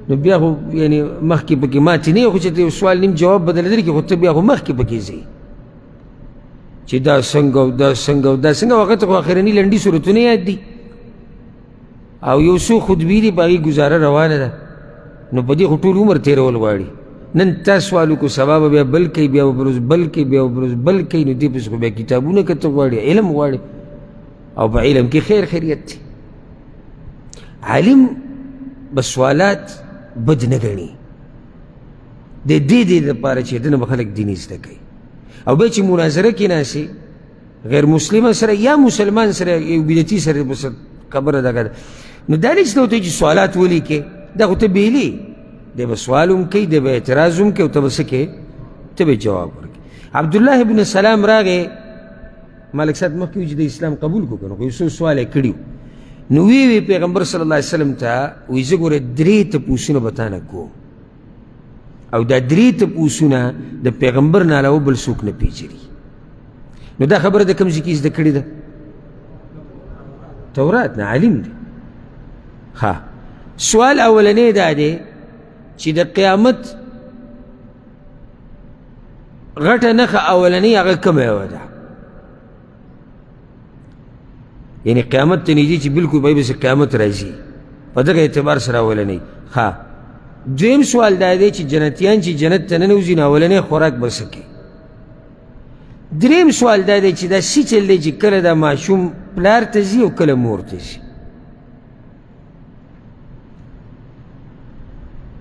[SPEAKER 1] نو بیا خو یعنې مخکې پکې ماتې نه یې خو چې ته یو سوال نیم جواب بدله درکړي خو ته بیا خو مخکې پکې ځې چې دا څنګه او دا څنګه او دا څنګه هغه ته خو اخرني لنډي صورتونه یاد دي او یو څو خطبې دي په هغې ګزاره روانه ده نو په دې خو ټول عمر تېرول غواړي. نن تا سوال وکړو سبا به بیا بل کوي بیا به بروز بل کوي بیا به بروز بل کوي نو دې پسې خو بیا کتابونه کته غواړي علم غواړي او په علم کې خیر خیریت دی. عالم به سوالات بد نه ګڼي د دې لپاره چې دنه به خلک دین زده کوي او بیا چې مناظره کې ناسي غیر مسلمه سره یا مسلمان سره یو بدعتي سره خبره دغه نو دا نه چې ته ورته چې سوالات ولیکې دا خو ته بیلي دی به سوال هم کوي دی به اعتراض هم کوي او ته به څه کوې ته به جواب ورکړې عبدالله بن سلام راغی ملک صاحب مخکې وي چې د اسلام قبول کړو که نه خو یو څو سوال یې کړي نو وی پیغمبر صلی الله علیه وسلم ته وایي زه ګوره 3 تپوسونه به تا نه کوم او دا 3 تپوسونه د پیغمبر نه علاوه بل څوک نه پیژني نو دا خبره د کوم ځای کې زده کړې ده تورات نه عالم دی ها سوال اولنی دا دی چې د قیامت غټه نښه اولنی هغه کومه یوه ده یعنی قیامت ته نږدې چې بلکل به بس قیامت راځي په دغه اعتبار سره اولنی ها دویم سوال دا دی چې جنتیان چې جنت ته ننوځي نو اولنی خوراک به څه کوي دریم سوال دا دی چې دا څه چل دی چې کله دا ماشوم پلار ته ځي او کله مور ته ځي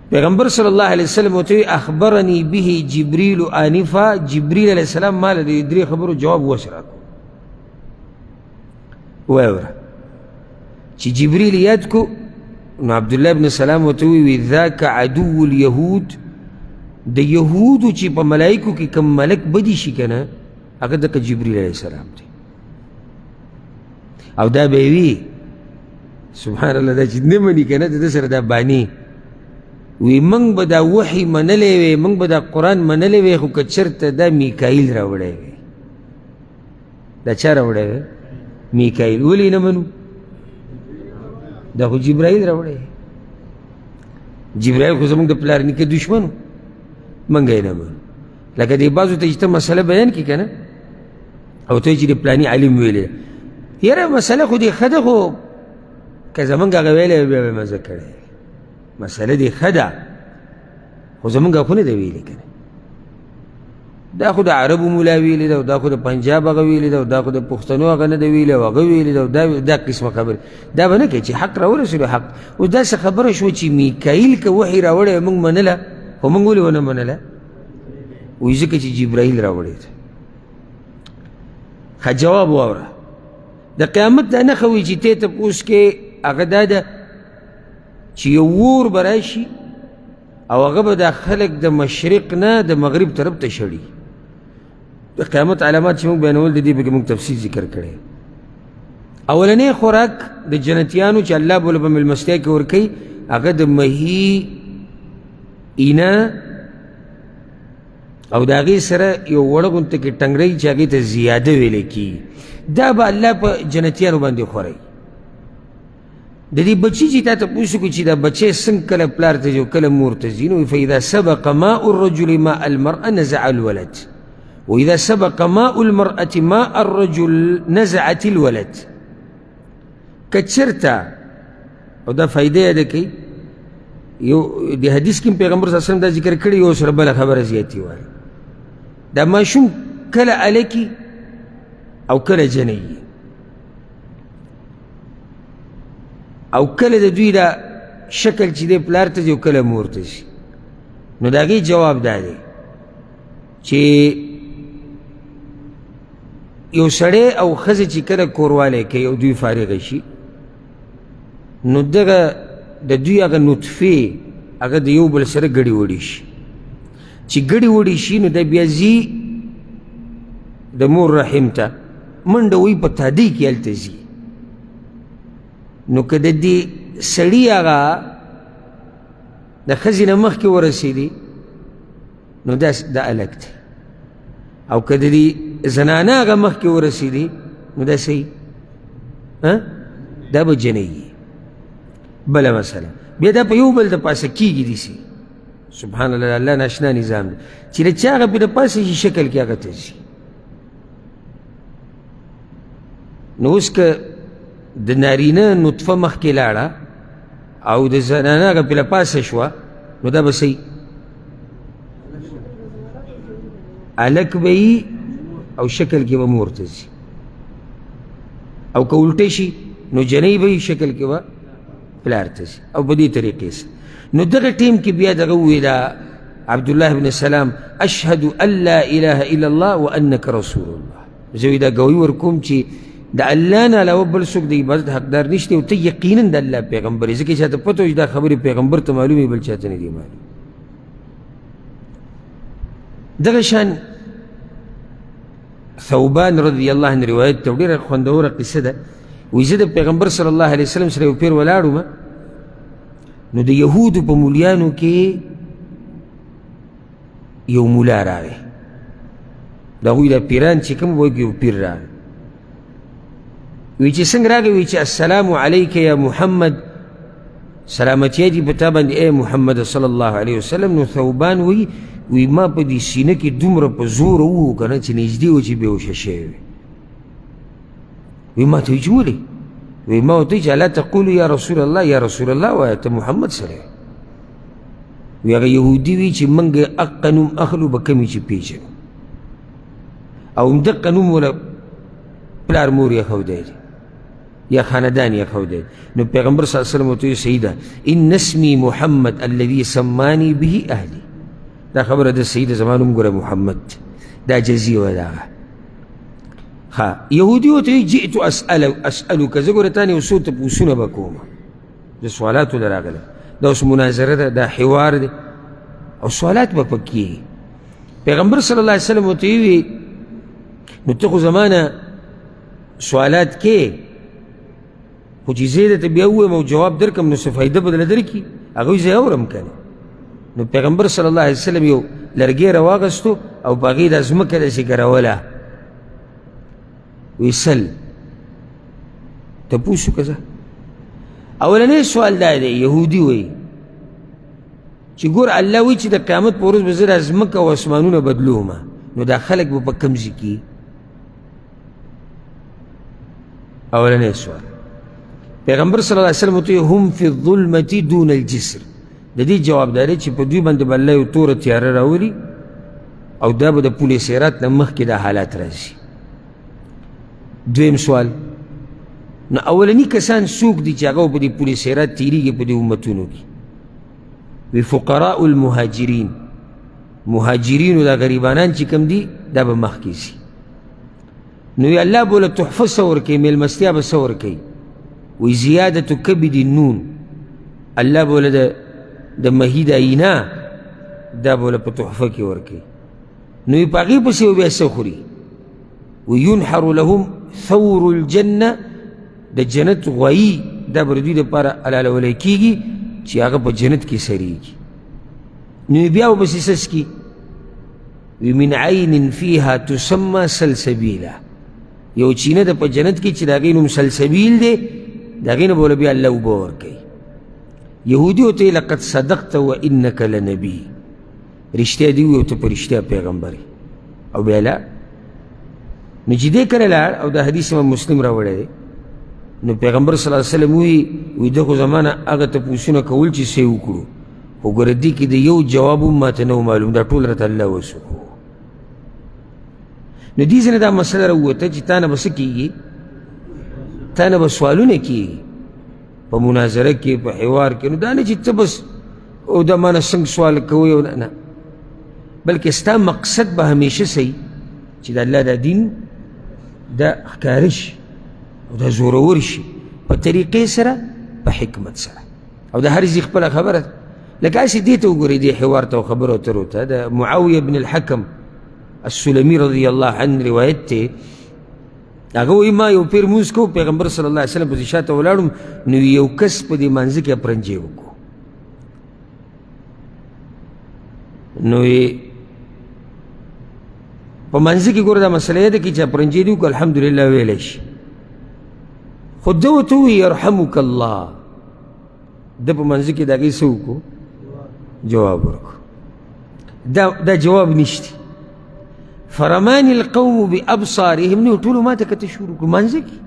[SPEAKER 1] پیغمبر صلی الله علیه وسلم ورته اخبرني به جبریل آنفا جبریل علیه السلام ما له دې 3 خبرو جواب وس راکړو وایه وره چې جبریل یاد کو نو عبدالله بن سلام ورته وویل ذاک عدو اليهود د یهودو چې په ملایکو کې کوم ملک بدي شي که نه هغه دغه جبریل علیه السلام دی او دا به یې وي سبحان الله دا چې نه مني که نه د ده سره دا باني وی موږ به دا وحي منلی وی موږ به دا قرآن منلی وی خو که چېرته دا میکایل راوړی وی دا چا راوړی وی میکایل ولې نه منو دا خو جبرائیل راوړی جبرائیل خو زموږ د پلار نیکه دشمن و موږ یې نه منو لکه دې بعضو ته چې ته مسله بیان کړي که نه او ته یې چې د پلاني عالم ویلې یاره مسله خو دې ښه ده خو که زموږ هغه ویلی بیا به مزه کړی مسله دې ښه ده خو زموږ خو نه ده ویلې که نه دا خو د عربو ملا ویلې ده او دا خو د پنجاب هغه ویلې ده او دا خو د پښتنو هغه نه ده ویلې او هغه ویلې ده او دا قسمه خبرې دا به نه کوي چې حق راورسېدو حق اوس داسې خبره شوه چې میکایل که وحي راوړی موږ منله خو موږ ولې ونه منله وایي ځکه چې جبرائیل راوړی ده ښه جواب واوره د قیامت دا نښه وایي چې ته تپوس کې هغه دا ده چې یو اور به راشي او هغه به دا خلک د مشرق نه د مغرب طرف ته شړي د قیامت علامات چې موږ بیانول د دې پکې موږ تفصیل ذکر کړی اولنی خوراک د جنتیانو چې الله به په مېلمستیا کې ورکوي هغه د مهي اینه او د هغې سره یو وړه غونته کې ټنګرۍ چې هغې ته زیاده ویلی کېږي دا به الله په جنتیانو باندې خوروي د دې بچي چې تا تپوس وکړي چې دا بچی څنګه کله پلار ته ځي او کله مور ته ځي نو فاذا سبق ماء الرجل ماء المرأة نزع الولد واذا سبق ماء المرأة ماء الرجل نزعت الولد که چېرته او دا فایده یاده کوي یو د حدیث کې پیغمبر صلی الله علیه وسلم دا ذکر کړي یو سره بله خبره زیاتې وایي دا ماشوم کله الکي او کله جنی او کله د دوی دا شکل چې دی پلار ته ځي او کله مور ته ځي نو د هغې جواب دا دی چې یو سړی او ښځه چې کله کوروالی کوي او دوی فارغه شي نو دغه د دوی هغه نطفې هغه د یو بل سره ګډې وړې شي چې ګډې وړې شي نو دا بیا ځي د مور رحم ته منډه وایي په تادۍ کې هلته ځي نو که د دې سړي هغه د ښځې نه مخکې ورسېدي نو دا الک دی او که د دې زنانه هغه مخکې ورسېدي نو دا صحیح دا به جنۍ بله مسله بیا دا په یو بل د پاسه کېږي داسې سبحان الله الله ناشنا نظام دی چې د چا هغه پې د پاسه شي شکل کې هغه ته ځي نو اوس که د نارینه نطفه مخکې لاړه او د زنانه هغه پې له پاسه شوه نو دا به صحیح الک به یي او شکل کې به مور ته ځي او که الټه شي نو جنۍ به یي شکل کې به پلار ته ځي او په دې طریقې سره. نو دغه ټیم کې بیا دغه وویل عبدالله بن سلام اشهد ان لا اله الا الله وانک رسول الله، زه دا ګوی ورکوم چې د الله نه علاوه بل څوک د عبادت حقدار نشته او ته یقینا د الله پیغمبر یې. ځکه چې چاته پته وي دا خبرې پیغمبر ته معلومې بل چاته نه دي معلوم. دغه شان ثوبان رضی الله عنه روایت ته ډېره خوندوره قصه ده. وایي زه د پیغمبر صلی الله علیه وسلم سره یو پیر ولاړ نو د یهودو په مولیانو کې یو مولا راغی. د هغوی دا پیران چې کوم وایي یو پیر راغی. وی چې څنګه راغی؟ وی چې السلام علیک یا محمد، سلامتی دي په تا باندې ای محمد صلی الله علیه وسلم. نو ثوبان وی ما په دې سینه کې دومره په زور ووهو که نه چې نږدې و چې بېهوشه شوی وي. وی ما ته وی چې ولې؟ وی ما ورته وی چې الا تقولو یا رسول الله، یا رسول الله وایه ته محمد سره یې. وی هغه یهودي وی چې موږ اقه نوم اخلو به کم چې پېژنو او همدقه نوم وله پلار مور یې ښودی دی یا خاندان یې ښودی. نو پیغمبر صلی الله علیه وسلم ورته وی سیده ان اسمي محمد الذي سماني به اهلي، دا خبره د سیده زما نوم ګوره محمد، دا جزیه وه دغه. ها یهودي ورته وی جئت اسألک، زه ګوره تا نه یو څو تپوسونه به کوم، د سوالاتو له راغلم. دا اوس مناظره ده، دا حوار دی او سوالات به پکې کېږي. پیغمبر صلی الله علیه وسلم ورته وی نو ته خو زما نه سوالات کې خو چې زه درته بیا ووایم او جواب درکړم نو څه فایده به درله درکړي؟ هغه وایي زه اورم که نه. نو پیغمبر صلی الله علیه وسلم یو لرګی راواغستو او په هغې دا ځمکه داسې ګروله. وی سل تپوس وکړه. اولنی سوال دا دی، یهودي وایي چې ګور الله وایي چې د قیامت په ورځ به زه دا ځمکه او اسمانونه بدلوم، نو دا خلک به په کوم ځای کې؟ اولنی سوال. پیغمبر صلی الله علیه وسلم ورته هم فی الظلمة دون الجسر، د دې جواب دا دی چې په دوی باندې به الله یو توره تیاره راولي او دا به د پل صراط نه مخکې دا حالات راځي. دویم سوال، نو اولني کسان څوک دي چې هغه په دې پل صراط تیریږي په دې امتونو کې؟ وی فقراء المهاجرین، مهاجرینو دا غریبانان چې کوم دي دا به مخکې ځي. نو وی الله بوله تحفه څه ورکوي، میلمستیا به څه ورکوي؟ وی زیادة کبد النون، الله بوله د مهي د اینا دا بوله په تحفه کې ورکوي. نو وی په هغې پسې و بیا څه خوري؟ وی ينحر لهم ثور الجنه، د جنت غوایي دا به د دوی دپاره حلالولی کېږي چې هغه په جنت کې سریږي. نو بیا به پسې څه څکي؟ وی من عین فیها تسمى سلسبیلا، یو چینه ده په جنت کې چې د هغې نوم سلسبیل دی، د هغې نه به بیا الله اوبه ورکوي. یهودي ورته ویې لقد صدقت وانک لنبي، رښتیا دي ووایي او ته په رښتیا پیغمبر یې. او بیا لاړ. نو چې دی کله لاړ او دا حدیث امام مسلم راوړی دی، نو پیغمبر صلی الله علیه وسلم وی ده خو زما نه هغه تپوسونه کول چې څه وکړو، خو ګوره دې کې د یو جواب هم ماته نه و معلوم، دا ټول راته الله وسوکو. نو دې ځینې دا مسله راووته چې تا نه به څه کېږي؟ تا نه به سوالونه کېږي په مناظره کې، په حوار کې. نو دا نه چې ته بس او دا ما نه څنګه سوال کوئ او نه، بلکې ستا مقصد به همیشه صحیح چې د الله دا دین دا ښکاره شي او دا زورور شي په طریقې سره، په حکمت سره. او د هر ځای خپله خبره ده. لکه هسې دې ته وګورئ، دې حوار ته او خبرو اترو ته د معاویه بن الحکم السلمي رضی الله عنه روایت دی. هغه وایي ما یو پیر مونځ کوو، پیغمبر صلی الله علیه وسلم پسې شاته ولاړم، نو یو کس په دې مانځه کې اپرنجې وکړو. نو په منځ کې ګوره دا مسله ده کې چې اپرنجې دي وکړو الحمدلله ویلی شي. خو ده ورته ووایي یرحمک الله، ده په منځ کې د هغې څه وکړو؟ جواب ورکړو. دا جواب نشته. فرماني القوم بابصارهم، نو ټولو ما ته کته شروع کړو منځ کې.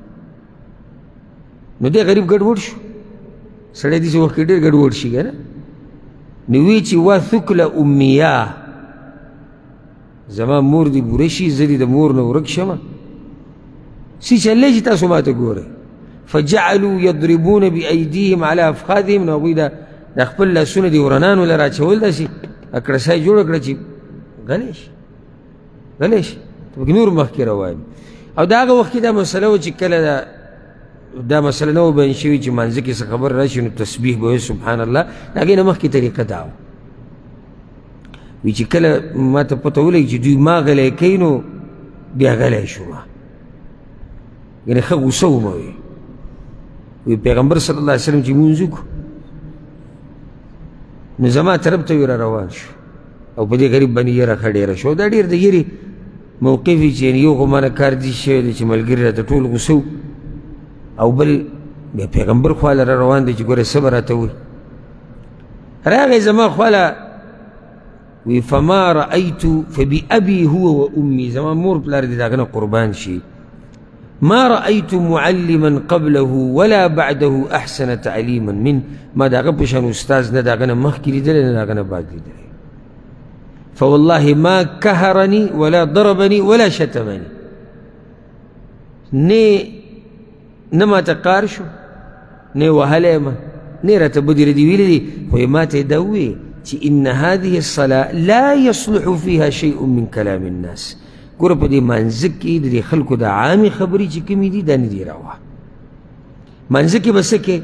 [SPEAKER 1] نو دی غریب ګډوډ شو، سړی داسې وخت کې ډېر ګډوډ شي که نه. نو وی چې وا ثکل امیاه، زما مور دې بوره شي، زه دې د مور نه ورک شمه. سی چلی چې تاسو ما ته ګورئ. فجعلوا يضربون بأيديهم على أفخاذهم. نو هغوی دا خپل لاسونه دې ورانانو له راچول داسې اکړسای جوړه کړه چې غلی شي غلی شي ته پکې نور مخکې روان. او د هغه وخت کې دا مسله وه چې کله دا مسله نه وه بیان شوي چې مانځه کې څه خبر راشي نو تسبیح به وایي سبحان الله. د هغې نه مخکې طریقه دا وه وی چې کله ما ته پته ولګي چې دوی ما غلی کوي نو بیا غلی شوم یعنې ښه غوسه ومه وی پیغمبر صلی الله علیه وسلم چې مونځ وکړو نو زما طرف ته را روان شو او په دې غریب باندې یره ښه ډېره شو. دا ډېر د یرې موقف وي چې یو خو مانه کار دي شوی دی چې ملګري راته ټول غوسه او بل بیا پیغمبر خواله را روان دی چې ګوره څه به راته وایي. راغی زما خواله وی فما رأيت فبأبي هو وأمي زما مور پلار دې د هغه نه قربان شي ما رأيت معلما قبله ولا بعده أحسن تعليما من ما د هغه په شان استاذ نه د هغه نه مخکې لیدلی نه د هغه نه بعد لیدلی. فوالله ما كهرني ولا ضربني ولا شتمني نه ماته قار شو نه وهلی ما نه راته بدې ردې ویلې دي خو یې ما ته یې دا وویې چې إن هذه الصلاة لا يصلح فيها شيء من كلام الناس. ګوره په دې مانځه کې د دې خلکو د عامې خبرې چې کومې دي دا نه دي راوه. مانځه کې به څه کې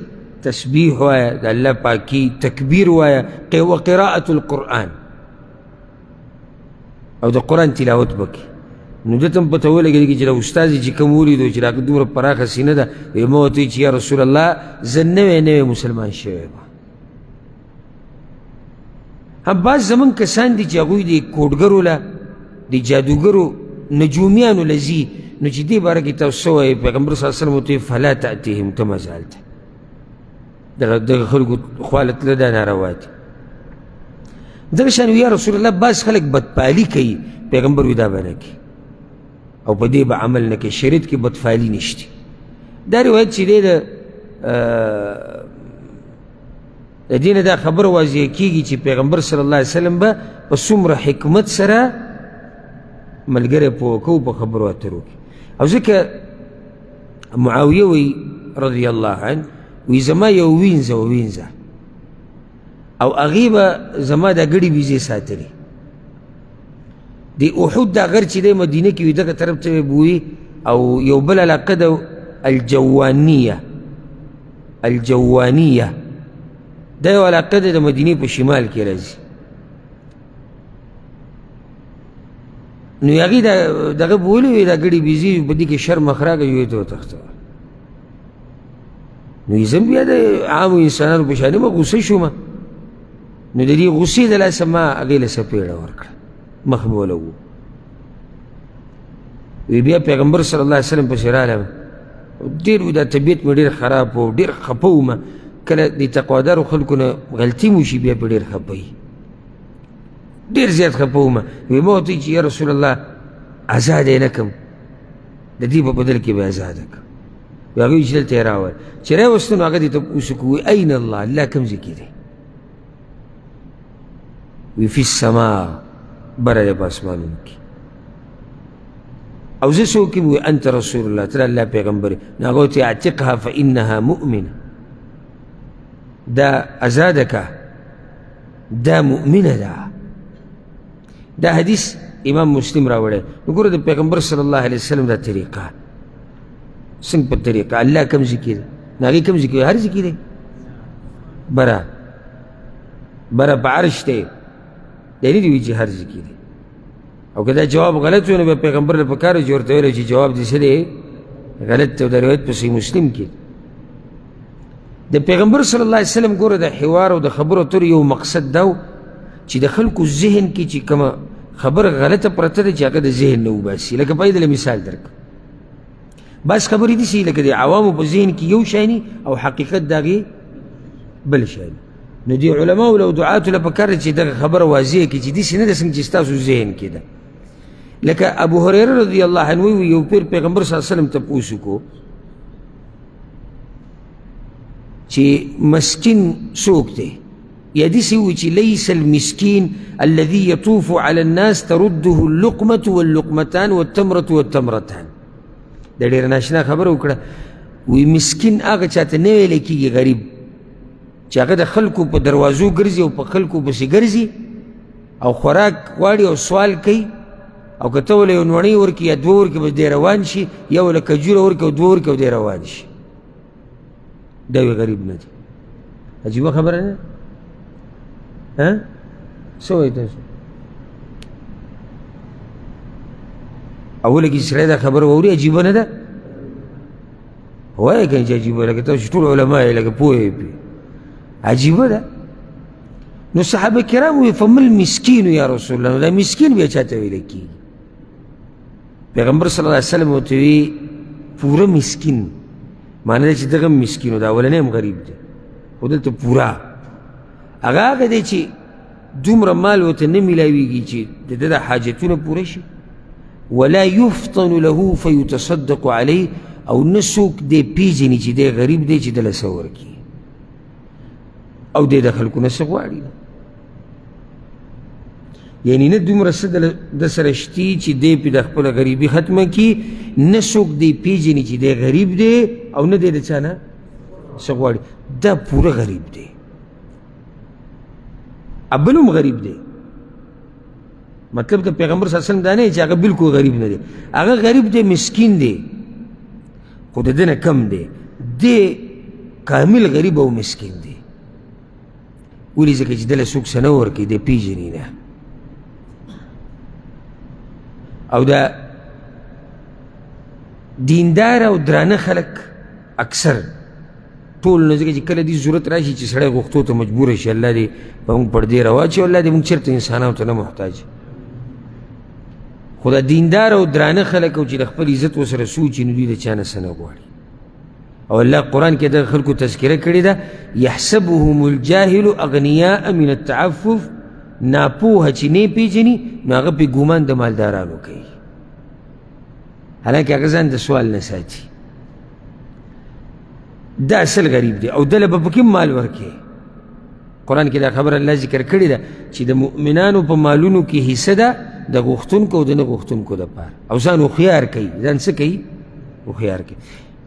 [SPEAKER 1] تسبیح وایه د الله پاکي تکبیر وایه وقراءة القرآن او د قرآن تلاوت بکې. نو ده ته هم پته ولګېږي چې د استاذ یې چې کوم ولیدو چې راکه دومره پراخه سینه ده ویې ما ورته وایي چې یا رسول الله زه نوی مسلمان شوی یم. هم بعض زمونږ کسان دي چې هغوی د کوډګرو له د جادوګرو نجومیانو له ځي نو چې دې باره کې تاسو څه وایي پیغمبر صلی الله علیه وسلم ورته وایي فلا تأتیهم ته مه ځه هلته دغه خلکو خواله تله دا ناروا دي. دغه شان یا رسول الله بعض خلک بدپالي کوي پیغمبر وایي دا به نه کوي او په دې به عمل نه کوي شریعت کې بدفالي نشته. دا روایت چې دی د دې نه دا خبره واضحه کېږي چې پیغمبر صلی الله علیه وسلم به په څومره حکمت سره ملګری پوه کوو په خبرو اترو کې. او ځکه معاویه وی رضی الله عنه وی زما یو وینځه او هغې به زما دا ګډې بیزې ساتلې د احد دا غر چې دی مدینه کې وي دغه طرف ته به وي او یو بل علاقه ده الجوانیه دا یو علاقه ده د مدینې په شمال کې راځي. نو هغې دغه به ولې وي دا ګډې بیزې په دې کې شر مخ راغی یو یې ته وتښتوه. نو زه بیا د عامو انسانانو په شانې به غوسه شومه نو د دې غوسې د لاسه ما هغې له څپېړه ورکړه مخ مې ولګو. وی بیا پیغمبر صلی الله علیه وسلم پسې رالم ډېر دا طبیعت مې ډېر خراب و ډېر خفه ومه کله د تقوادارو خلکو نه غلطي مو شي بیا په ډېر خفه وي ډېر زیات خفه ومه. وی ما ورته چې یا رسول الله ازاد یې نه کړم د دې په بدل کې به ازاده کړم. وی هغوی چې دلته یې راول چې راوستو نو هغه دې تپوس وکړو وی این الله الله کوم ځای کې دی وی فی السما بره دی په اسمانونو کې او زه څوک یم وی انت رسول الله ته د الله پیغمبر یې. نو هغه ورته اعتقها فانها مؤمنه دا ازاده که دا مؤمنه ده. دا حدیث امام مسلم راوړی. نو ګوره د پیغمبر صلی الله علیه وسلم دا طریقه څنګه په طریقه الله کوم ځای کې ده نو هغې کوم ځای کې هر ځای کې دی بره په عرش دی دا نه دي وایي چې هر ځای کې دی. او که دا جواب غلط وي نو بیا پیغمبر له پکار چې ورته ویلی چې جواب دې څه دی غلط دی او دا روایت په صحیح مسلم کې د پیغمبر صلی الله علیه وسلم ګوره د حوار او د خبرو اترو یو مقصد دا و چې د خلکو ذهن کې چې کومه خبره غلطه پرته ده چې هغه د ذهن نه وباسي. لکه باید له مثال درکړم بس خبرې داسې لکه د عوامو په ذهن کې یو شی او حقیقت د هغې بل شی. نو دې علماو له دعاتو له پکار ده چې دغه خبره واضحه کړي چې داسې نه ده څنګه چې ستاسو ذهن کې ده. لکه ابو هریره رضی الله عنه وی یو پیر پیغمبر صلی الله علیه وسلم تپوس وکړو چې مسکین څوک دی یا داسې وایي چې لیس المسکین الذي يطوف على الناس ترده اللقمة واللقمتان والتمرة والتمرتان. دا ډېره ناشنا خبره وکړه وی مسکین هغه چاته نه ویلی کېږي غریب چې هغه د خلکو په دروازو ګرځي او په خلکو پسې ګرځي او خوراک غواړي او سوال کوي او که ته ورله یو نوڼۍ ورکړي یا دوه ورکړي بس دی روان شي یا ورله کجوره ورکړي او دوه ورکړي او دی روان شي دا وی غریب نه دی عجیبه خبره نه څه وایي تاسو اوله کې چې سړی دا خبره واوري عجیبه نه ده وایه که نه چې عجیبه لکه تاسو چې ټول علما یې لکه پوه یې پرې عجیبه ده نو صحابه کرام وی فمل مسکینو یا رسول الله نو دا مسکین بیا چاته ویلی کېږي پیغمبر صلی الله علیه وسلم ورته وی پوره مسکین معنی ده چې دغه مسکین و دا اولنی هم غریب دی خو دلته پوره هغه هغه دی چې دومره مال ورته نه میلاویږي چې د ده د حاجتونه پوره شي ولا یفتن له فیتصدق علیه او نه څوک دی پیژني چې دی غریب دی چې دله څه ورکړي او دی د خلکو نه څه غواړي یعنی نه دومره څه د سره شتي چې دی پې د خپله غریبي ختمه کړي نه څوک دی پیژني چې دی غریب دی او نه دی د چا نه څه غواړي دا پوره غریب دی بل هم غریب دی مطلب د پیغمبر صلی الله علیه وسلم دا نه چې هغه بلکل غریب نه دی هغه غریب دی مسکین دی خو د ده نه کم دی دی کامل غریب او مسکین دی ولې ځکه چې دله څوک څه نه ورکوي دی پیژني نه او دا دیندار او درانه خلک اکثر ټول نه ځکه چې کله دې ضرورت راشي چې سړی غوښتو ته مجبوره شي الله دې په موږ پردې راواچوي الله دې موږ چېرته انسانانو ته نه محتاج خو دا دیندار او درانه خلک او چې د خپل عزت ورسره سوچي نو دوی د چا نه څه نه غواړي او الله قرآن کې دغه خلکو تذکره کړې ده یحسبهم الجاهل اغنیاء من التعفف ناپوهه چې نه پیژني نو هغه پې ګمان د مالدارانو کوي حالانکه هغه ځان د سوال نه ساتي دا اصل غریب دی او دله به پکې مال ورکوي قرآن کې دا خبره الله ذکر کړې ده چې د مؤمنانو په مالونو کې حصه ده د غوښتونکو او د نه غوښتونکو دپاره او ځان هوښیار کوي ځان څه کوي هوښیار کوي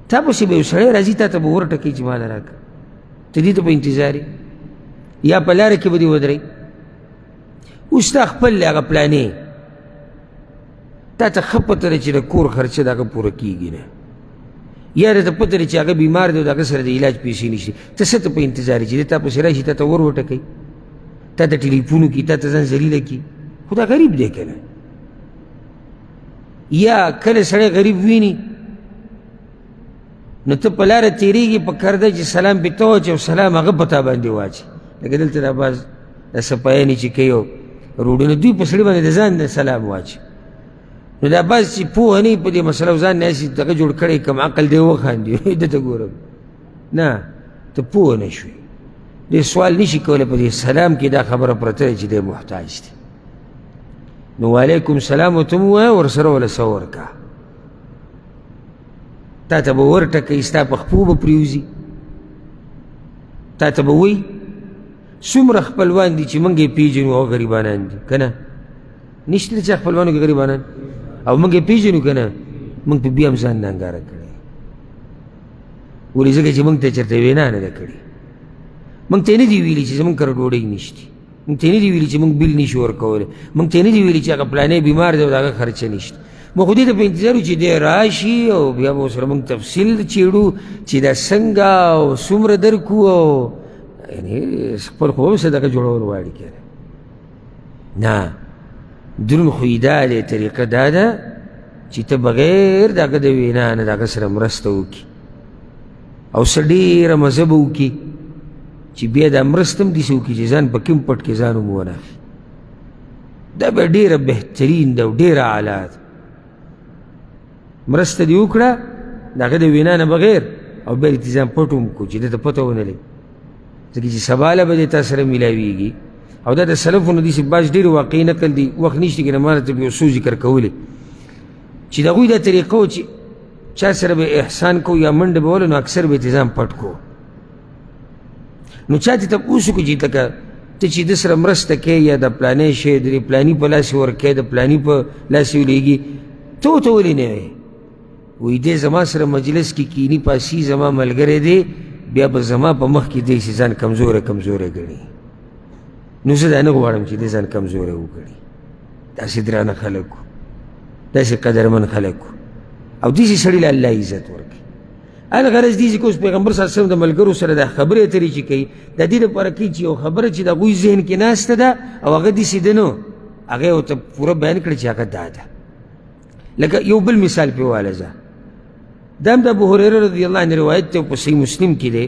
[SPEAKER 1] تا پسې به یو سړی راځي تا ته به ورټکوي چې مال راکړه ته دې ته په انتظار یا په لاره کې به دې ودرئ اوس تا خپل هغه پلانې تا ته ښه پته ده چې د کور خرچه د هغه پوره کېږي نه یا درته پته ده چې هغه بیمار دی او د هغه سره د علاج پیسې نشته ته څه ته په انتظار چې دی تا پسې راشي تا ته ور وټکوي تا ته ټلیفون وکړي تا ته ځان ذلیله کړي خو دا غریب دی که نه یا کله سړی غریب ویني نو ته په لاره تېرېږي په کار ده چې سلام پې ته واچي او سلام هغه په تا باندې واچي لکه دلته دا بعض دا سپایانې چې کوي او روډونه دوی په سړي باندې د ځان د سلام واچي نو دا بعض چې پوهه نه وي په دې مسله او ځان نه هسې دغه جوړ کړی کم عقل دی وخاندي ده ته ګورم نه ته پوه نه شوې دې سوال نشي کولی په دې سلام کې دا خبره پرته ده چې دی محتاج دی نو وعلیکم سلام ورته م ووایه ورسره وله څه ورکړه تا ته به ورټکوي ستا په خپو به پرېوځي تا ته به وایي څومره خپلوان دي چې موږ یې پېژنو او غریبانان دي که نه نشته د چا خپلوانو کې غریبانان او موږ یې پېژنو که نه موږ په بیا هم ځان ننګاره کړی ولې ځکه چې موږ ته چېرته وینا نه ده کړې موږ ته یې نه دي ویلي چې زموږ کره ډوډۍ نشته موږ ته یې نه دي ویلي چې موږ بل نشو ورکولی موږ ته یې نه دي ویلي چې هغه پلانی بیمار دی او د هغه خرچه نشته موږ خو دې ته په انتظار یو چې دی راشي او بیا به ورسره موږ تفصیل چیړو چې دا څنګه او څومره درکو او یعنې خپل خو هم صدقه جوړول غواړي که نه دروند خو یې دا دی طریقه دا ده چې ته بغیر د هغه د وینا نه د هغه سره مرسته وکړي او څه ډېره مزه به وکړي چې بیا دا مرسته هم داسې وکړي چې ځان په کوم پټ کې ځان هم وناخلي دا به ډېره بهترین ده او ډېره اعلی ده مرسته دې وکړه د هغه د وینا نه بغیر او بیا دې ځان پټ هم کړو چې ده ته پته ونه لګي ځکه چې سبا له به دې تا سره میلاویږي او دا د سلفونو داسې بعض ډېر واقعي نقل دي وخت نشته که نه ما ته یو څو ذکر کولی چې د هغوی دا طریقه و چې چا سره به احسان کو یا منډه به وله نو اکثر به یې ځان پټ کو نو چا ته تپوس وکړو چې لکه ته چې ده سره مرسته کوې یا د پلانی شی د پلاني په لاس یې ورکوې د پلاني په لاس یې ولېږي ته ورته ولې نه وایې وی دی زما سره مجلس کې کینی پاسی زما ملګری دی بیا به زما په مخ کې دی چې ځان کمزوری کمزوری ګڼي نو زه دا نه غواړم چې دی ځان کمزوری وګڼي داسې درانه خلک وو داسې قدرمن خلک وو او داسې سړي له الله عزت ورکړي الغرض دی چې اوس پیغمبر صلی الله علیه وسلم د ملګرو سره د خبرې اترې چې کوي د دې لپاره کوي چې یو خبره چې د هغوی ذهن کې ناسته ده او هغه داسې ده نو هغه یې ورته پوره بیان کړي چې هغه دا ده لکه یو بل مثال پرې واله زه دا هم د ابوهریره رضی الله عنه روایت دی په صحیح مسلم کې دی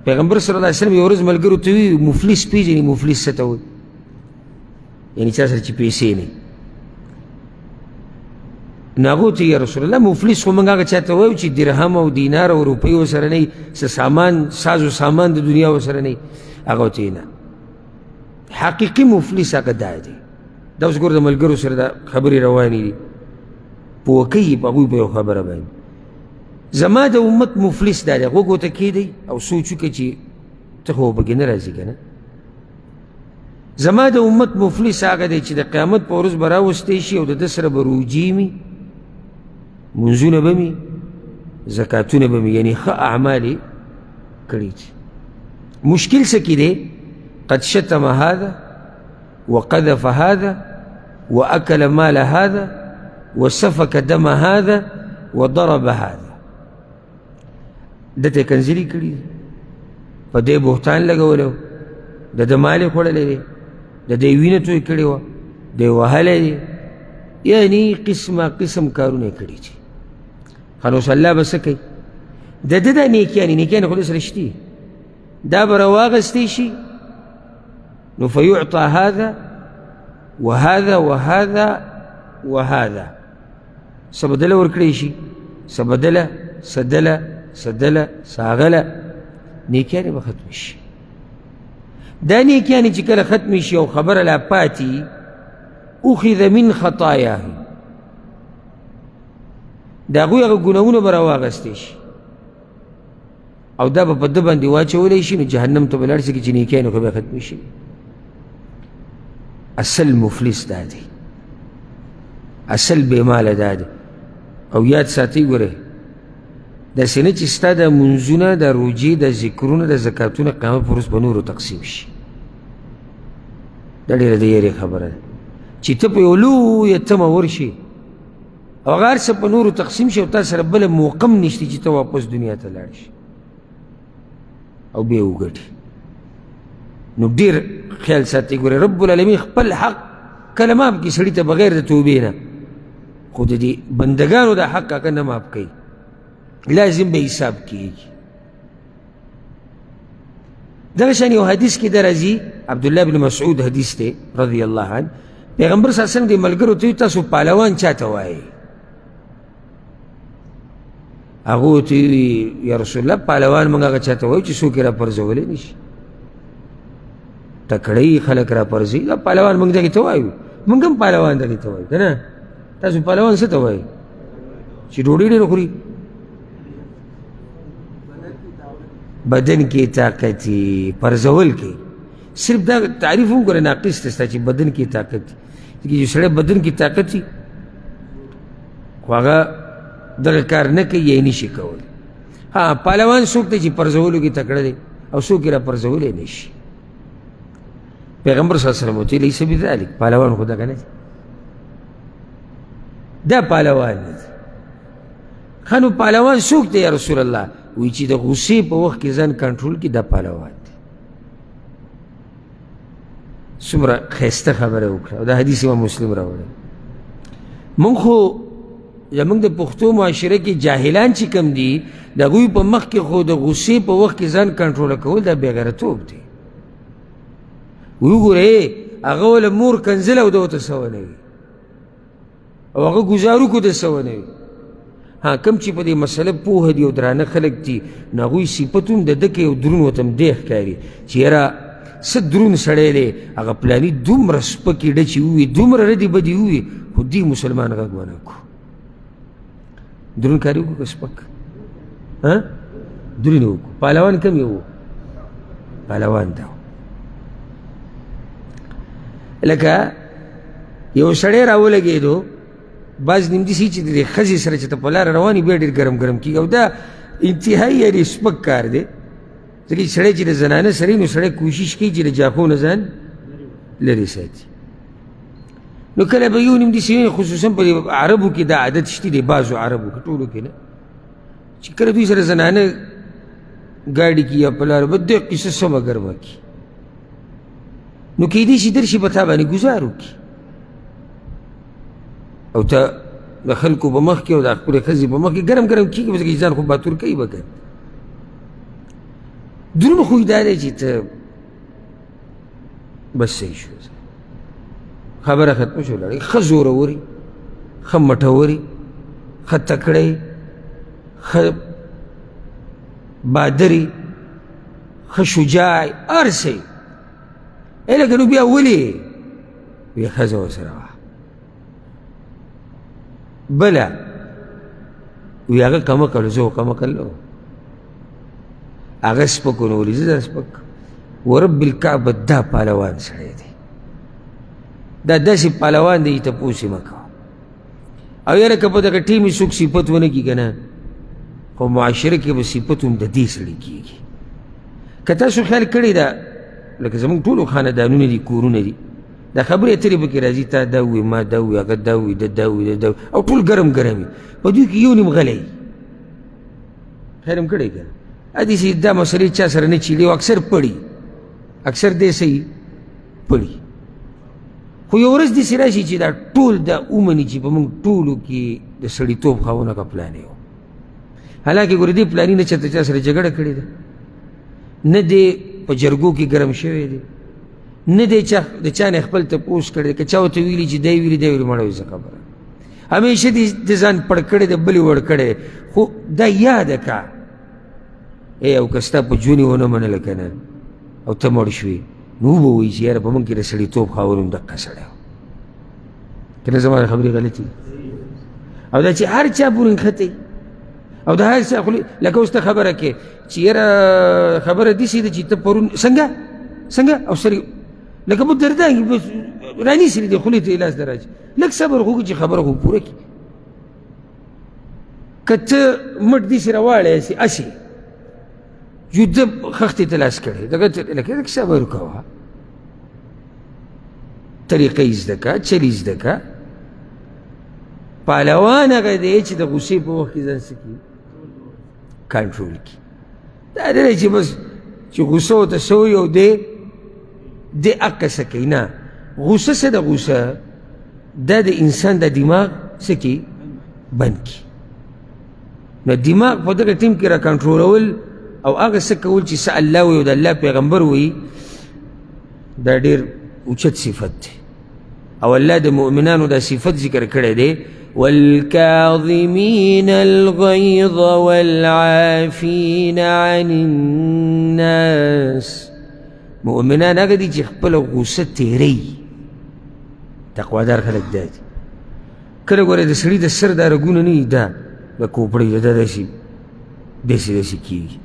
[SPEAKER 1] پیغمبر صلی الله علیه وسلم یو ورځ ملګرو ته وایي مفلس پېژني مفلس څه ته وایي یعنې چا سره چې پیسې نه نو هغو ته یا رسول الله مفلس خو موږ هغه چا ته وایو چې درهم او دینار او روپۍ ورسره نه وي څه سامان ساز و سامان د دنیا ورسره نه وي هغه ورته نه حقیقي مفلس هغه دا دی دا اوس ګوره د ملګرو سره دا خبرې روانې دي پوه کوي په هغوی په یو خبره باندې زما د امت مفلس دا دی غوږ ورته کېدی او سوچ وکړه چې ته خو پکې نه راځي که نه زما د امت مفلس هغه دی چې د قیامت په ورځ به راوستی شي او د ده سره به روجې مي منځونه به مي زکاتونه به مي یعنې ښه اعمال یې کړي دي مشکل څه کې دی قد شتم هذا وقذف هذا وأكل مال هذا وسفك دم هذا وضرب هذا دته کنځلي کړي دي په دې بهتان لګولی و د ده مال یې خوړلی دی د دې وینه توی کړې وه دی وهلی دی یعنې قسمه قسم کارونه یې کړي دي ښه نو اوس الله به څه کوي د ده دا نیکیانې نیکیانې خو داسې رښتي دا به راواغستی شي نو فیعطى هذا وهذا وهذا وهذا څه بدله ورکړی شي څه بدله څه دله څه دله څه هغله نیکیانې به ختمې شي دا نیکیانې چې کله ختمې شي او خبره لا پاتې اخذ من خطایاه د هغوی هغه ګناهونه به راواغستی شي او دا به په ده باندې واچولی شي نو جهنم ته به لاړ شي چې نیکیانې خو به ختمې شي اصل مفلس دا دی اصل بېماله دا دی او یاد ساتئ ګورئ داسې نه چې ستا د منځونه د روجې د ذکرونه د زکاتونه قیامت په ورځ په نورو تقسیم شي دا ډېره د یېرې خبره ده چې ته په یو لویه تمه ورشي او هغه هر څه په نورو تقسیم شي او تا سره بله موقع هم نشته چې ته واپس دنیا ته لاړ شي او بیا وګټي نو ډېر خیال ساتئ ګورئ رب العالمین خپل حق کله ماف کړي سړي ته بغیر د توبې نه خو د دې بندګانو دا حق هغه نه ماف کوي لازم به حساب کیږي دغه شان یو حدیث کې درځي عبدالله بن مسعود حدیث دی رضی الله عنه پیغمبر صلی الله علیه وسلم دې ملګرو ته تاسو پهلوان چاته وایي هغه ورته یا رسول الله پهلوان موږ هغه چاته وایو چې څوک یې راپرځولی نه شي تکړه خلک راپرځوي دا پهلوان موږ دغې ته وایو موږ هم پهلوان دغې ته وایو که نه تاسو پهلوان څه ته وایي چې ډوډۍ ډېره خوري بدن کې طاقت پرځول کې صرف دا تعریف هم ګوره ناقص دی ستا چې بدن کې طاقت دی چې سړی بدن کې طاقت وي خو هغه دغه کار نه کوي یا یې نشي کولی ها پهلوان څوک دی چې پرځولو کې تکړه دی او څوک یې راپرځولی نه شي پیغمبر صلی الله علیه وسلم ورته لیس بذلک پهلوان خو دغه نه دی دا پهلوان نه دی ښه نو پهلوان څوک دی یا رسول الله وی چې د غصې په وخت کې ځان کنټرول کړي دا پهلوان دی څومره ښایسته خبره وکړه او دا حدیث امام مسلم راوړی موږ خو زموږ د پښتو معاشره کې جاهلان چې کوم دي د هغوی په مخ کې خو د غصې په وخت کې ځان کنټروله کول دا بېغیرتوب دی وګورئ هغه وله مور کنځله او ده ورته څه ونه وي او هغه ګزارو کو ده څه ونه وي ها کوم چې په دې مسله پوهه دي او درانه خلک دي نو هغوی صفت هم د ده کوي او درون ورته هم دی ښکاري چې یاره څه دروند سړی دی هغه پلاني دومره سپکې ډچې ووي دومره ردې بدې ووي خو دې مسلمان غږ ونه کړو درون کاري وکړو که سپک درون یې وکړو پهلوان کوم یې و پهلوان دا لکه یو سړی راولګېدو بعض نیم داسې چې د ښځې سره چې ته په لاره روان یې بیا ډېر ګرم ګرم کېږي او دا انتهایي یعنې سپک کار دی ځکه چې سړی چې د زنانه سره وي نو سړی کوشش کوي چې د جاپو نه ځان لرې ساتي نو کله به یو نیم داسې وي خصوصا په عربو کې دا عادت شته دی بعضو عربو کې ټولو کې نه چې کله دوی سره زنانه ګاډي کې یا په لاره به دې قصه سمه ګرمه کړي نو کیدای شي درشي په تا باندې ګزار وکړي او ته د خلکو په مخ کې او د خپلې ښځې په مخ کې ګرم ګرم کېږي په ځکه چې ځان خو باتور کوي به که دروند خو یې دا دی چې ته بس صحیح شو خبره ختمه شو لاړې ښه زورورې ښه مټورې ښه تکړی ښه بادرې ښه شجاع هر څه یې لکه نو بیا ولې وی ښځه ورسره وه بله وی هغه کمقل زه خو کمقل نه وم هغه سپک و نو ولې زه دا سپک ورب الکعبه دا پهلوان سړی دی دا داسې پهلوان دی چې تپوس یې مه کوه او یاره که په دغه ټیم یې څوک صفت ونه کړي که نه خو معاشره کې به صفت هم د دې سړي کېږي که تاسو خیال کړی ده لکه زموږ ټولو خاندانونه دي کورونه دي دا خبرې اترې پکې راځي تا دا ووایي ما دا ووایي هغه دا ووایي ده دا ووایي ده او ټول ګرم ګرم وي په دوی کې یو نیم غلی خیر هم کړی که نه داسې دا مسلې چا سره نه چیړي او اکثر پړي اکثر دې صحیح پړي خو یو ورځ داسې راشي چې دا ټول دا ومني چې په موږ ټولو کې د سړیتوب خاونه که پلانې و حالانکې ګوره دې پلاني نه چېرته چا سره جګړه کړې ده نه دی په جرګو کې ګرم شوی دی نه دی د چا نه خپل تپوس کړی دی که چا ورته ویلي چې دی ویلي دی ویلي مړه وي څه خبره همیشه د ځان پړ کړی دی بلې وړ کړی دی خو دا یاده که او که ستا په ژوند یې ونه منله که نه او ته مړ شوې نو وبه وایي چې یاره په موږ کې د سړیتوب خاون هم دقه سړی و که نه زما خبرې غلطې او دا چې هر چا پورې نښتی او د هر چا لکه اوس ته خبره کې چې یاره خبره داسې ده چې ته پرون څنګه او سر لکه په دردانګي بس رانیسي دې خولې ته یې لاس نه راځي لږ صبر خو وکړي چې خبره خو پوره کړي که ته مټ داسې راواړی هسې جده خښتې ته لاس کړی دغه لکه صبر وکوه طریقه یې زده که چل یې زده که پهلوان هغه دی چې د غصې په وخت کې ځان څه کړي کنټرول کړي دا نه دی چې بس چې غصه ورته سوی او دی هغه څه کوي نه غصه څه ده غصه دا د انسان د دماغ څه کړي بند کړي نو دماغ په دغه ټیم کې را کنټرولول او هغه څه کول چې څه الله وایي او د الله پیغمبر وایي دا ډېر اوچت صفت دی او الله د مؤمنانو دا صفت ذکر کړی دی والكاظمين الغيظ والعافين عن الناس مؤمنان هغه دي چې خپله غوسه تېروي تقوادار خلک دا دي کله ګوره د سړي د سر دا رګونه نه وي دا د کوپړۍ دا داسې کېږي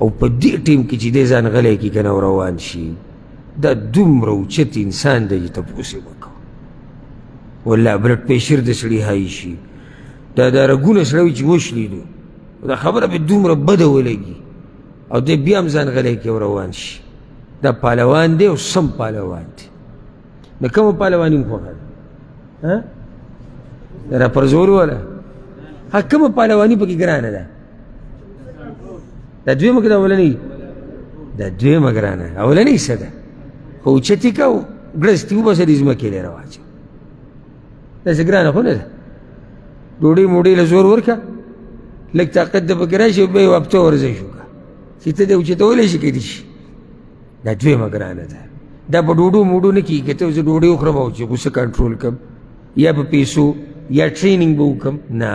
[SPEAKER 1] او په دې ټیم کې چې دی ځان غلی کړي که نه او روان شي دا دومره اوچت انسان دی چې تپوس یې مه کوه والله بلډ پریشر د سړي هایي شي دا رګونه سړی وي چې وشلیدو دا خبره به دومره بده ولګي او دی بیا هم ځان غلی کړي او روان شي دا پهلوان دی او سم پهلوان دی د کومه پهلواني م خوښه ده د راپرزولو والا کومه پهلواني پکې ګرانه ده دا دویمه که دا اولنۍ دا دویمه ګرانه اولنۍ څه ده خو اوچتې که او ګړستې وباسه دې ځمکې لی راواچوه داسې ګرانه خو نه ده ډوډۍ موډۍ له زور ورکړه لږ طاقت د پکې راشي او بیا یې هفته ورزش وکړه چې ته دې اوچتولی شي که دې شي دا دویمه ګرانه ده دا په ډوډو موډو نه کېږي که ته زه ډوډۍ وخورم او چې غوسه کنټرول کړم یا په پیسو یا ټریننګ به وکړم نه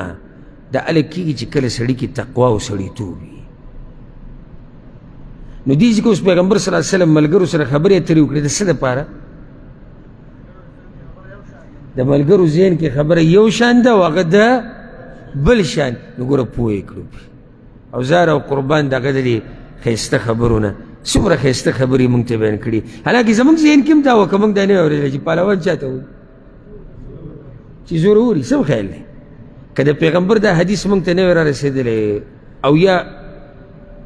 [SPEAKER 1] دا هله کېږي چې کله سړي کې تقوا او سړیتوب وي نو دې ځکه اوس پیغمبر صلی الله علیه وسلم ملګرو سره خبرې اترې وکړې د څه دپاره د ملګرو ذهن کې خبره یو شان ده او هغه ده بل شان نو ګوره پوه یې کړو او زار او قربان دغه د دې ښایسته خبرو نه څومره ښایسته خبرې موږ ته بیان کړي حالانکې زموږ ذهن کې هم دا وه که موږ دا نه اورېدلی چې پهلوان چا ته وایي چې زوروري څه خیال دی که د پیغمبر دا حدیث موږ ته نه وی را رسېدلی او یا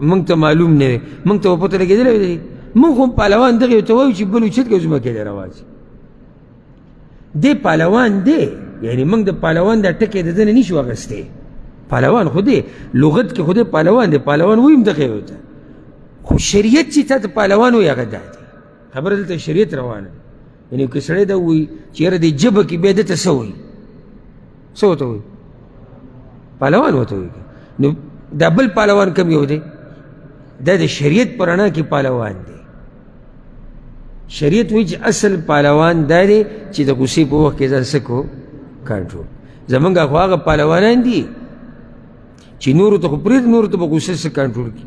[SPEAKER 1] موږ ته معلوم نه وي موږ ته به پته لګېدلی وي موږ خو پهلوان دغې ورته وایو چې بل اوچت کړو ځمکې دی رواج دی پهلوان دی یعنی موږ د پهلوان دا ټکی د ده نه نشو اخیستی پهلوان خو دی لغت کې خو دی پهلوان دی پهلوان ویم دغې ورته خو شریعت چې تا ته پهلوان وایي هغه دا دی خبره دلته شریعت روانه ده یعنی که سړی دا وایي چې یاره دې ژبه کې بیا دته څه وایي څه ورته وایي پهلوان ورته وایي نو دا بل پهلوان کم یو دی دا د شریعت په رڼا کې پهلوان دی شریعت وایي چې اصل پهلوان دا دی چې د غصې په وخت کې ځان څه کو کنټرول زمونږ خو هغه پهلوانان دي چې نورو ته خو پرېږده نورو ته به غصه څه کنټرول کړي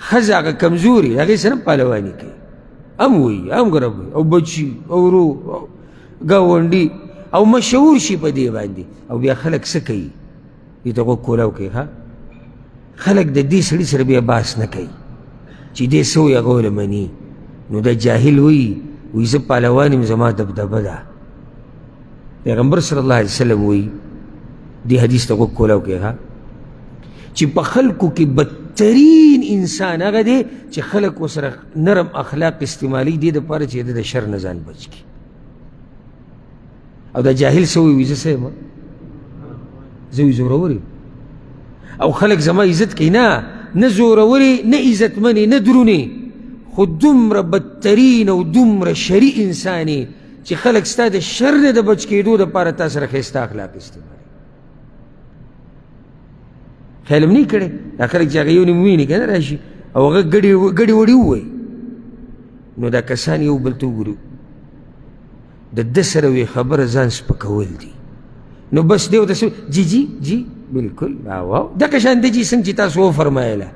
[SPEAKER 1] ښځه هغه کمزوري هغې سره هم پهلواني کوي هم وایي هم ګرب وایي او بچي او ورو ګاونډي او مشهور شي په دې باندې او بیا خلک څه کوي دې ته غوږ کولاو کوي ښه خلک د دې سړي سره بیا بحث نه کوي چې دې څه وایي هغه ولې مني نو دا جاهل وایي زه پهلوان یم زما دبدبه ده پیغمبر صلی الله علیه وسلم وایي دې حدیث ته غوږ کولاو کوي ښه چې په خلکو کې بدترین انسان هغه دی چې خلک ورسره نرم اخلاق استعمالي دې دپاره چې د شر نه ځان بچ کړي او دا جاهل څه وایي زه څه یم زه وایي زورور یم او خلک زما عزت کوي نه زورورې نه عزتمنې نه درونې خو دومره بدترین او دومره شري انسان یې چې خلک ستا د شر نه د بچ کېدو دپاره تا سره ښایسته اخلاق استعمالي خیال هم نه یې کړی دا خلک چې هغه یو نیم وویني که نه راشي او هغه ګډې وړې ووایي نو دا کسان یو بل ته وګورو د ده سره وی خبره ځان سپکول دي نو بس دی ورته جی جی جی بلکل واو دغه شان دی جي څنګه چې تاسو وفرمایله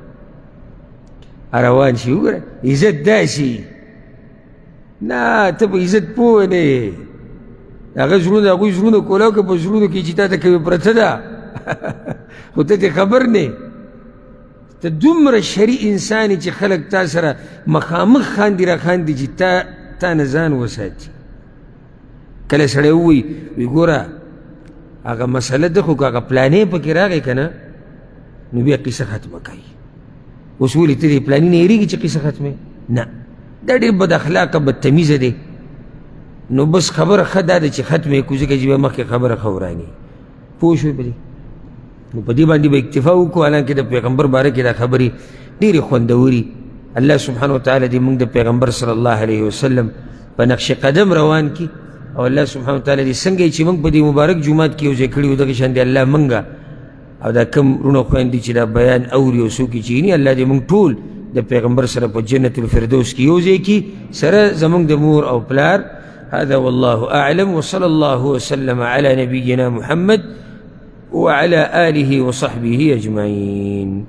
[SPEAKER 1] روان شي وګوره عزت داسې نه ته په عزت پوه نه یې هغه زړونه هغوی زړونه کولاو که په زړونو کې چې تا ته کوي پرته ده خو ته ترې خبر نه ته دومره شري انسان چې خلک تا سره مخامخ خاندي را خاندي چې تا نه ځان وساتي کله سړی ووایي وی ګوره هغه مسله ده خو که هغه پلانې پکې راغی که نه نو بیا قصه ختمه کوي اوس ولې ته دې پلاني نه هېرېږي چې قصه ختمې نه دا ډېر بد اخلاقه بدتمیزه دی نو بس خبره ښه دا ده چې ختمه یې کړو ځکه چې بیا مخکې خبره ښه وراني پوه شوې په دې نو په دې باندې به اکتفا وکړو حالانکې د پیغمبر باره کې دا خبرې ډېرې خوندوري الله سبحانه وتعالی دې موږ د پیغمبر صلی الله علیه وسلم په نقش قدم روان کړي او الله سبحانه وتعالی دې څنګه چې موږ په دې مبارک جومات کې یو ځای کړي وو دغه شان دې الله موږ او دا کم رونو خویندې چې دا بیان اوري او څوک یې چیني الله دې موږ ټول د پیغمبر سره په جنت الفردوس کې یو ځای کړي سره زموږ د مور او پلار هذا والله أعلم وصلى الله وسلم على نبينا محمد وعلى آله وصحبه أجمعين.